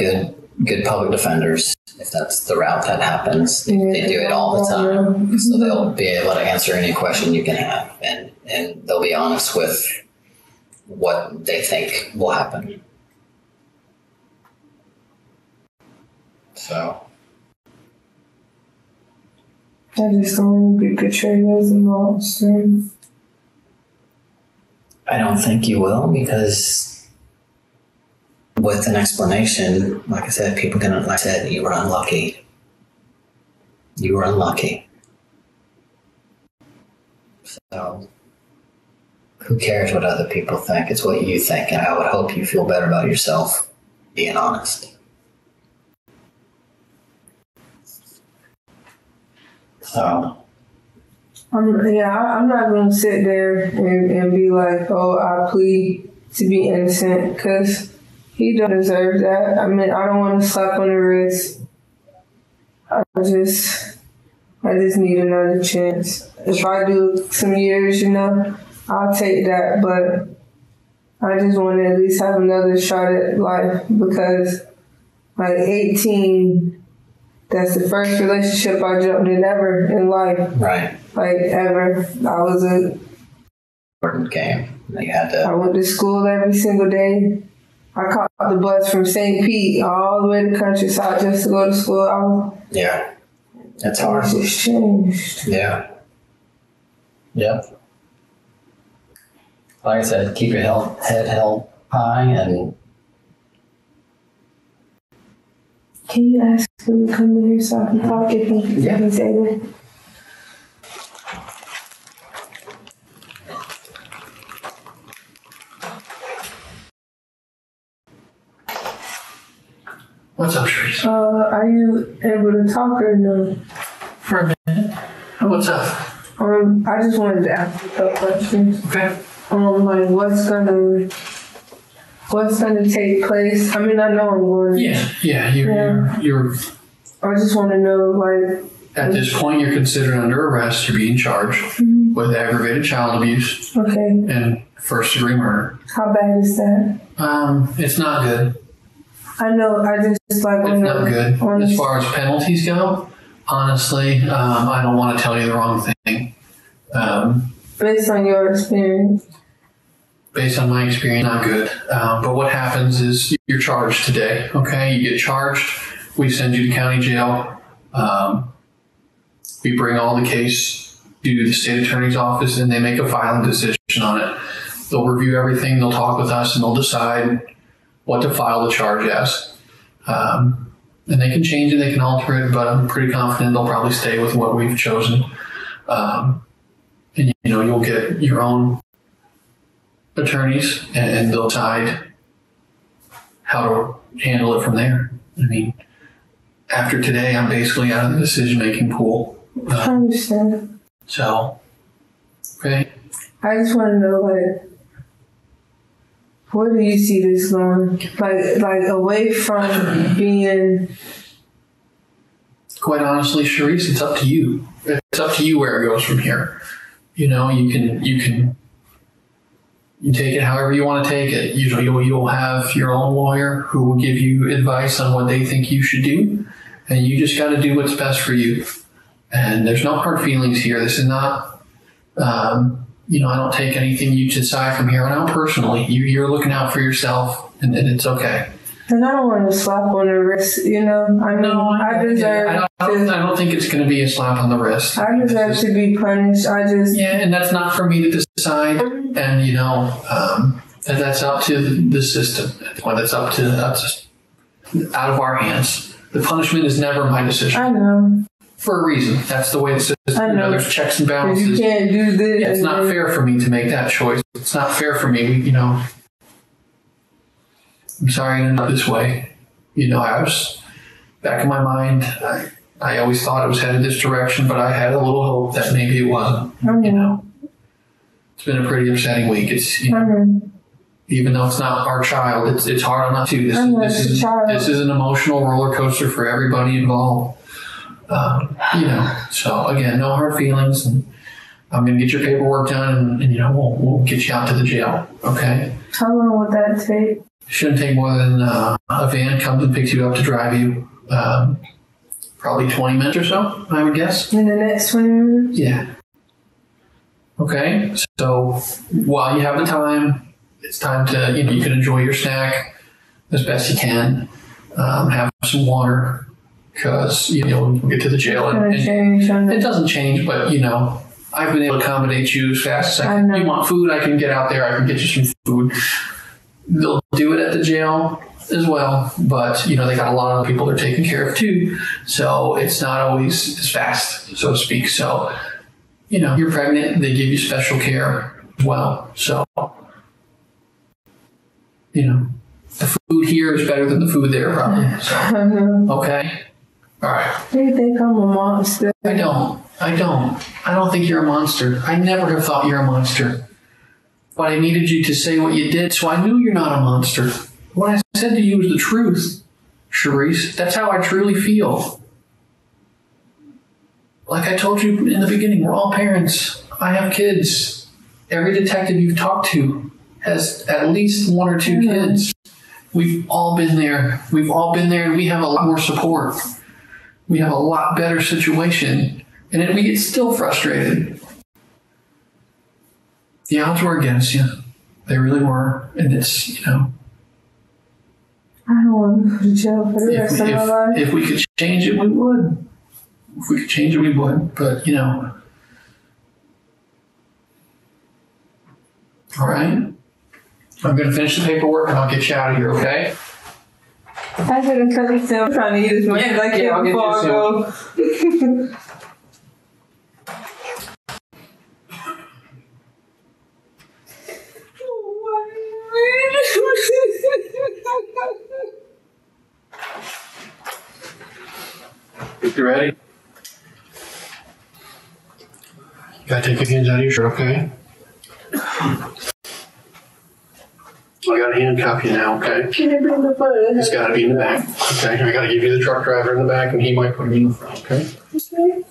good public defenders, if that's the route that happens. They do it all the time. So they'll be able to answer any question you can have, and they'll be honest with what they think will happen. So I just don't want to be portrayed as a monster. I don't think you will, because with an explanation, like I said, people can, like I said, you were unlucky. You were unlucky. So who cares what other people think? It's what you think, and I would hope you feel better about yourself being honest. So I'm not going to sit there and be like, oh, I plead to be innocent, because he don't deserve that. I mean, I don't want to slap on the wrist. I just need another chance. If I do some years, you know, I'll take that, but I just want to at least have another shot at life, because like 18, that's the first relationship I jumped in ever in life. right, Like, ever. I was important game. You had to. I went to school every single day. I caught the bus from St. Pete all the way to Countryside just to go to school. Yeah, it's hard. It's just changed. Yeah. Yep. Like I said, keep your head held high, and Can you ask him to come in here so I can talk if he's able? What's up, Charisse? Are you able to talk or no? For a minute. What's up? I just wanted to ask you a couple questions. Okay. Like, what's gonna take place? I mean, I know I'm going. Yeah. You're. I just want to know, like. At this point, you're considered under arrest. You're being charged with aggravated child abuse. Okay. And first-degree murder. How bad is that? It's not good. I know. I just like. It's not good. As far as penalties go, honestly, I don't want to tell you the wrong thing. Based on your experience. Based on my experience, not good. But what happens is you're charged today, okay? You get charged. We send you to county jail. We bring all the case to the state attorney's office, and they make a filing decision on it. They'll review everything. They'll talk with us, and they'll decide what to file the charge as. And they can change it, they can alter it, but I'm pretty confident they'll probably stay with what we've chosen. And you'll get your own attorneys, and they'll decide how to handle it from there. I mean, after today, I'm basically out of the decision-making pool. I understand. So, okay. I just want to know, like, where do you see this going? Like away from being... Quite honestly, Charisse, it's up to you. It's up to you where it goes from here. You can take it however you want to take it. You'll have your own lawyer who will give you advice on what they think you should do, and you just got to do what's best for you. And there's no hard feelings here. This is not, I don't take anything you decide from here on out personally. You're looking out for yourself, and it's okay. And I don't want to slap on the wrist, I don't think it's going to be a slap on the wrist. I deserve to be punished. And that's not for me to decide. And that's up to the system. That's out of our hands. The punishment is never my decision. I know. For a reason. That's the way the system. I know. There's checks and balances. You can't do this. Yeah, it's not fair for me to make that choice. It's not fair for me. I'm sorry I ended up this way. I was back in my mind. I always thought it was headed this direction, but I had a little hope that maybe it wasn't. It's been a pretty upsetting week. It's even though it's not our child, it's hard enough too. This is an emotional roller coaster for everybody involved. So again, no hard feelings, and I'm gonna get your paperwork done, and we'll get you out to the jail. Okay. How long would that take? Shouldn't take more than a van comes and picks you up to drive you. Probably 20 minutes or so, I would guess. In the next 20 minutes? Yeah. Okay, so while you have the time, it's time to, you can enjoy your snack as best you can. Have some water, because, we'll get to the jail. And it doesn't change, but, I've been able to accommodate you as fast as I can. You want food, I can get out there, I can get you some food. They'll do it at the jail as well, but they got a lot of other people they're taking care of too, so it's not always as fast, so to speak. So you're pregnant, they give you special care as well. So the food here is better than the food there, probably. So okay, all right. Do you think I'm a monster? I don't think you're a monster. I never have thought you're a monster. But I needed you to say what you did, so I knew you're not a monster. What I said to you was the truth, Charisse. That's how I truly feel. Like I told you in the beginning, we're all parents. I have kids. Every detective you've talked to has at least one or two kids. We've all been there. And we have a lot more support. We have a lot better situation. And we get still frustrated. The odds were against you. They really were. And it's, I don't want to go to jail for the rest of my life. If we could change it, we would. If we could change it, we would. But, all right. I'm going to finish the paperwork and I'll get you out of here, okay? I shouldn't cut it down. I'm trying to eat as much as I can before I go. You ready? You gotta take your hands out of your shirt, okay? I gotta handcuff you now, okay? Can it be in the front? It's gotta be in the back, okay? I gotta give you the truck driver in the back, and he might put me in the front, okay? Okay.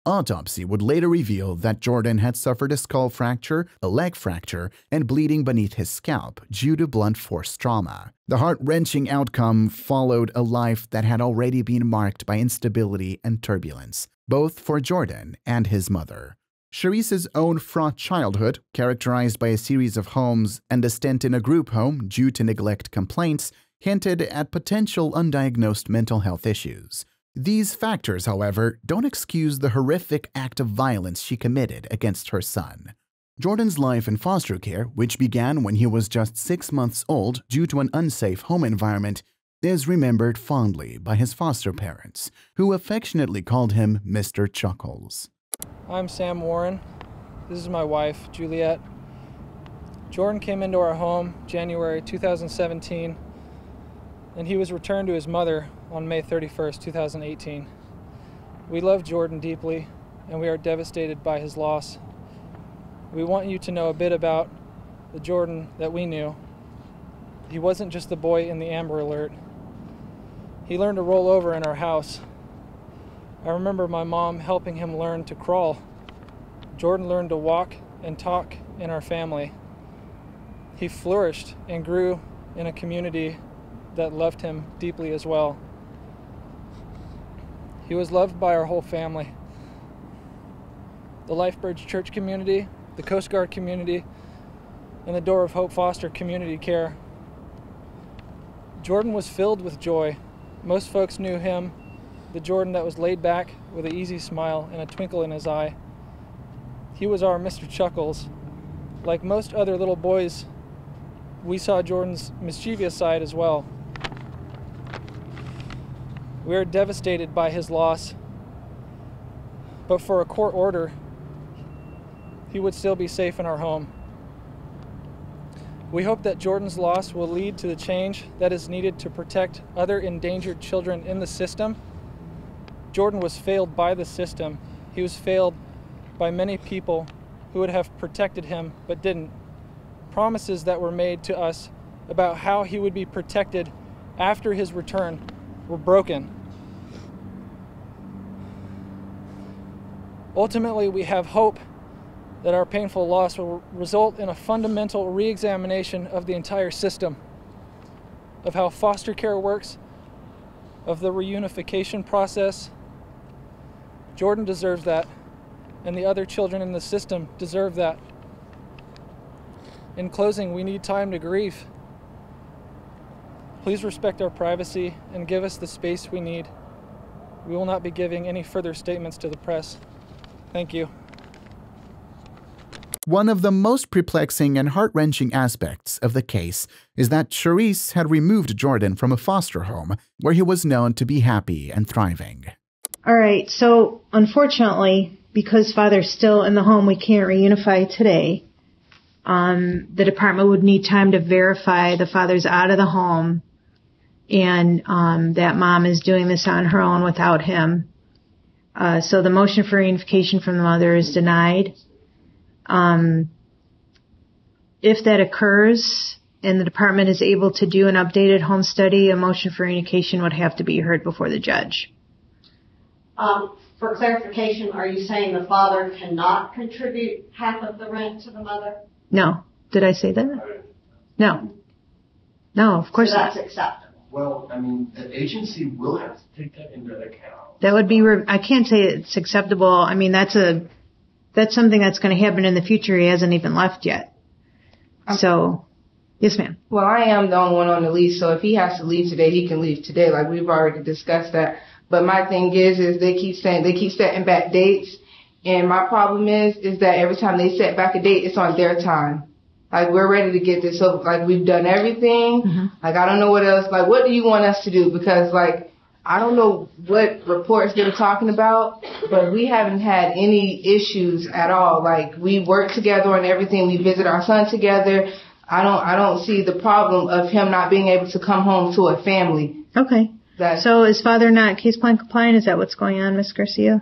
Autopsy would later reveal that Jordan had suffered a skull fracture, a leg fracture, and bleeding beneath his scalp due to blunt force trauma. The heart-wrenching outcome followed a life that had already been marked by instability and turbulence, both for Jordan and his mother. Charisse's own fraught childhood, characterized by a series of homes and a stint in a group home due to neglect complaints, hinted at potential undiagnosed mental health issues. These factors, however, don't excuse the horrific act of violence she committed against her son. Jordan's life in foster care, which began when he was just 6 months old due to an unsafe home environment, is remembered fondly by his foster parents, who affectionately called him Mr. Chuckles. I'm Sam Warren. This is my wife, Juliet. Jordan came into our home January 2017, and he was returned to his mother on May 31st, 2018. We love Jordan deeply, and we are devastated by his loss. We want you to know a bit about the Jordan that we knew. He wasn't just the boy in the Amber Alert. He learned to roll over in our house. I remember my mom helping him learn to crawl. Jordan learned to walk and talk in our family. He flourished and grew in a community that loved him deeply as well. He was loved by our whole family. The Lifebridge Church community, the Coast Guard community, and the Door of Hope Foster Community Care. Jordan was filled with joy. Most folks knew him, the Jordan that was laid back with an easy smile and a twinkle in his eye. He was our Mr. Chuckles. Like most other little boys, we saw Jordan's mischievous side as well. We are devastated by his loss, but for a court order, he would still be safe in our home. We hope that Jordan's loss will lead to the change that is needed to protect other endangered children in the system. Jordan was failed by the system. He was failed by many people who would have protected him but didn't. Promises that were made to us about how he would be protected after his return were broken. Ultimately, we have hope that our painful loss will result in a fundamental re-examination of the entire system, of how foster care works, of the reunification process. Jordan deserves that, and the other children in the system deserve that. In closing, we need time to grieve. Please respect our privacy and give us the space we need. We will not be giving any further statements to the press. Thank you. One of the most perplexing and heart-wrenching aspects of the case is that Charisse had removed Jordan from a foster home where he was known to be happy and thriving. All right, so unfortunately, because Father's still in the home, we can't reunify today. The department would need time to verify the father's out of the home and that mom is doing this on her own without him. So the motion for reunification from the mother is denied. If that occurs and the department is able to do an updated home study, a motion for reunification would have to be heard before the judge. For clarification, are you saying the father cannot contribute half of the rent to the mother? No. Did I say that? No. No, of course not. So that's acceptable. Well, I mean, the agency will have to take that into account. That would be, I can't say it's acceptable. I mean, that's something that's going to happen in the future. He hasn't even left yet. So, yes, ma'am. Well, I am the only one on the lease, so if he has to leave today, he can leave today. Like, we've already discussed that. But my thing is they keep setting back dates. And my problem is that every time they set back a date, it's on their time. Like, we're ready to get this over. Like, we've done everything. Mm-hmm. Like, I don't know what else. Like, what do you want us to do? Because, like, I don't know what reports they're talking about, but we haven't had any issues at all. Like, we work together on everything. We visit our son together. I don't see the problem of him not being able to come home to a family. Okay. So is father not case plan compliant? Is that what's going on, Ms. Garcia?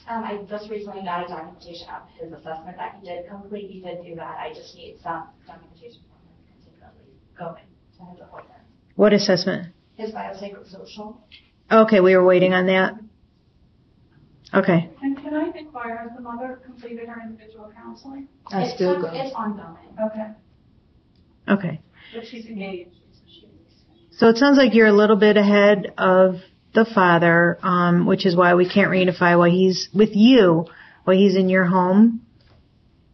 I just recently got a documentation of his assessment that he did complete. He did do that. I just need some documentation from him particularly going to his appointment. What assessment? His biopsychosocial. Okay, we were waiting on that. Okay. And can I inquire, has the mother completed her individual counseling? It's ongoing. Okay. Okay. But she's engaged. So it sounds like you're a little bit ahead of the father, which is why we can't reunify while he's with you, while he's in your home.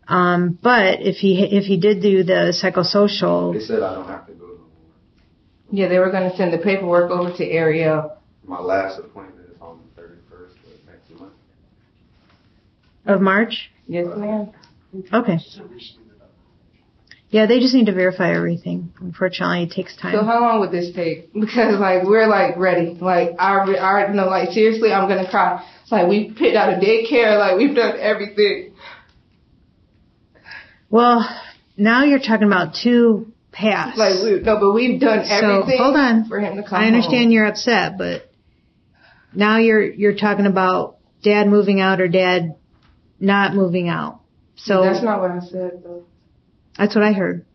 But if he did do the psychosocial, they said I don't have to go no more. Yeah, they were going to send the paperwork over to Ariel. My last appointment is on Of March? Yes, ma'am. Okay. Yeah, they just need to verify everything. Unfortunately, it takes time. So how long would this take? Because like we're like ready. Like I already know. Like seriously, I'm gonna cry. It's like we picked out a daycare. Like we've done everything. Well, now you're talking about 2 paths. Like but we've done everything. So hold on. For him to come I understand home. you're upset, but now you're talking about dad moving out or dad not moving out. So that's not what I said though. That's what I heard.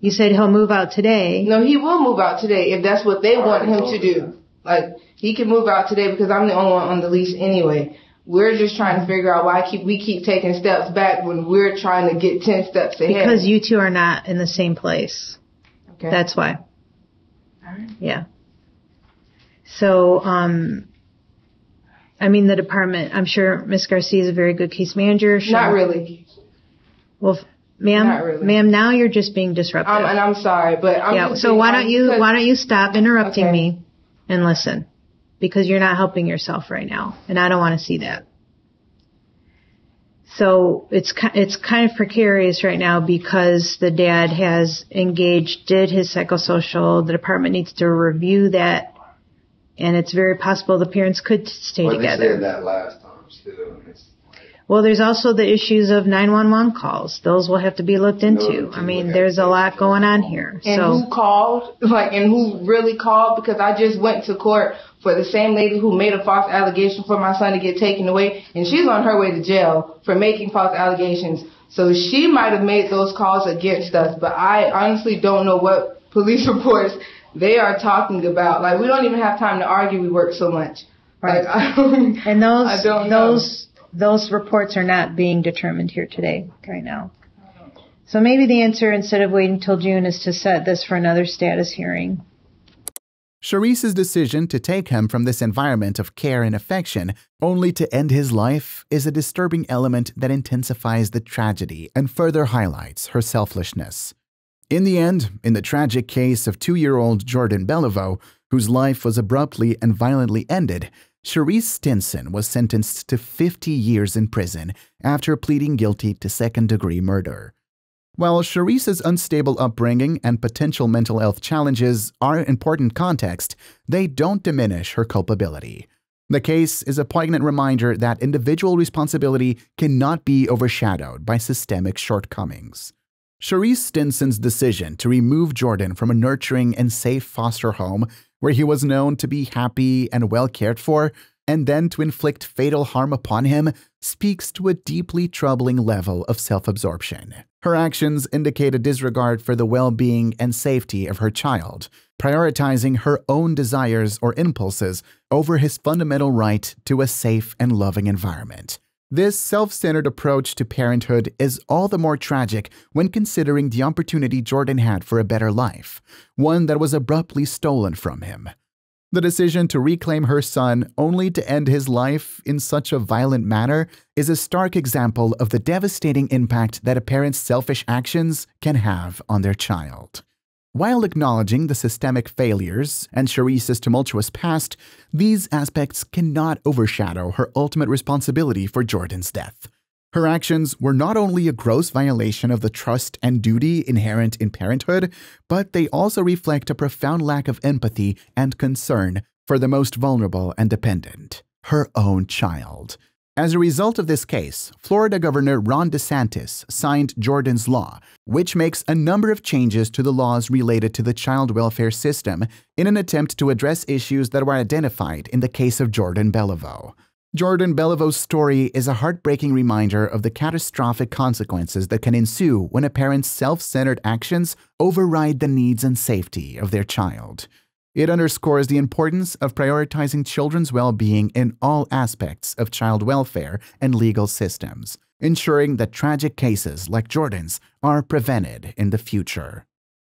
You said he'll move out today. No, he will move out today if that's what they want him to do. Like, he can move out today because I'm the only one on the lease anyway. We're just trying to figure out why we keep taking steps back when we're trying to get 10 steps ahead. Because you two are not in the same place. Okay. That's why. All right. Yeah. So, I mean, the department, I'm sure Ms. Garcia is a very good case manager. Not really. Well, ma'am, Not really. ma'am, now you're just being disruptive. And I'm sorry, but I'm just so why don't you stop interrupting Okay. me and listen? Because you're not helping yourself right now, and I don't want to see that. So it's kind of precarious right now because the dad has engaged, did his psychosocial. The department needs to review that, and it's very possible the parents could stay together. They said that last time too. Well, there's also the issues of 911 calls. Those will have to be looked into. I mean, there's a lot going on here. And who called? And who really called? Because I just went to court for the same lady who made a false allegation for my son to get taken away, and she's on her way to jail for making false allegations. So she might have made those calls against us, but I honestly don't know what police reports they are talking about. Like, we don't even have time to argue. We work so much. Right. Like, and I don't know. Those reports are not being determined here today, right now. So maybe the answer, instead of waiting till June, is to set this for another status hearing. Charisse's decision to take him from this environment of care and affection only to end his life is a disturbing element that intensifies the tragedy and further highlights her selfishness. In the end, in the tragic case of 2-year-old Jordan Beliveau, whose life was abruptly and violently ended, Charisse Stinson was sentenced to 50 years in prison after pleading guilty to second-degree murder. While Charisse's unstable upbringing and potential mental health challenges are important context, they don't diminish her culpability. The case is a poignant reminder that individual responsibility cannot be overshadowed by systemic shortcomings. Charisse Stinson's decision to remove Jordan from a nurturing and safe foster home where he was known to be happy and well cared for, and then to inflict fatal harm upon him, speaks to a deeply troubling level of self-absorption. Her actions indicate a disregard for the well-being and safety of her child, prioritizing her own desires or impulses over his fundamental right to a safe and loving environment. This self-centered approach to parenthood is all the more tragic when considering the opportunity Jordan had for a better life, one that was abruptly stolen from him. The decision to reclaim her son only to end his life in such a violent manner is a stark example of the devastating impact that a parent's selfish actions can have on their child. While acknowledging the systemic failures and Charisse's tumultuous past, these aspects cannot overshadow her ultimate responsibility for Jordan's death. Her actions were not only a gross violation of the trust and duty inherent in parenthood, but they also reflect a profound lack of empathy and concern for the most vulnerable and dependent, her own child. As a result of this case, Florida Governor Ron DeSantis signed Jordan's Law, which makes a number of changes to the laws related to the child welfare system in an attempt to address issues that were identified in the case of Jordan Beliveau. Jordan Belivau's story is a heartbreaking reminder of the catastrophic consequences that can ensue when a parent's self-centered actions override the needs and safety of their child. It underscores the importance of prioritizing children's well-being in all aspects of child welfare and legal systems, ensuring that tragic cases like Jordan's are prevented in the future.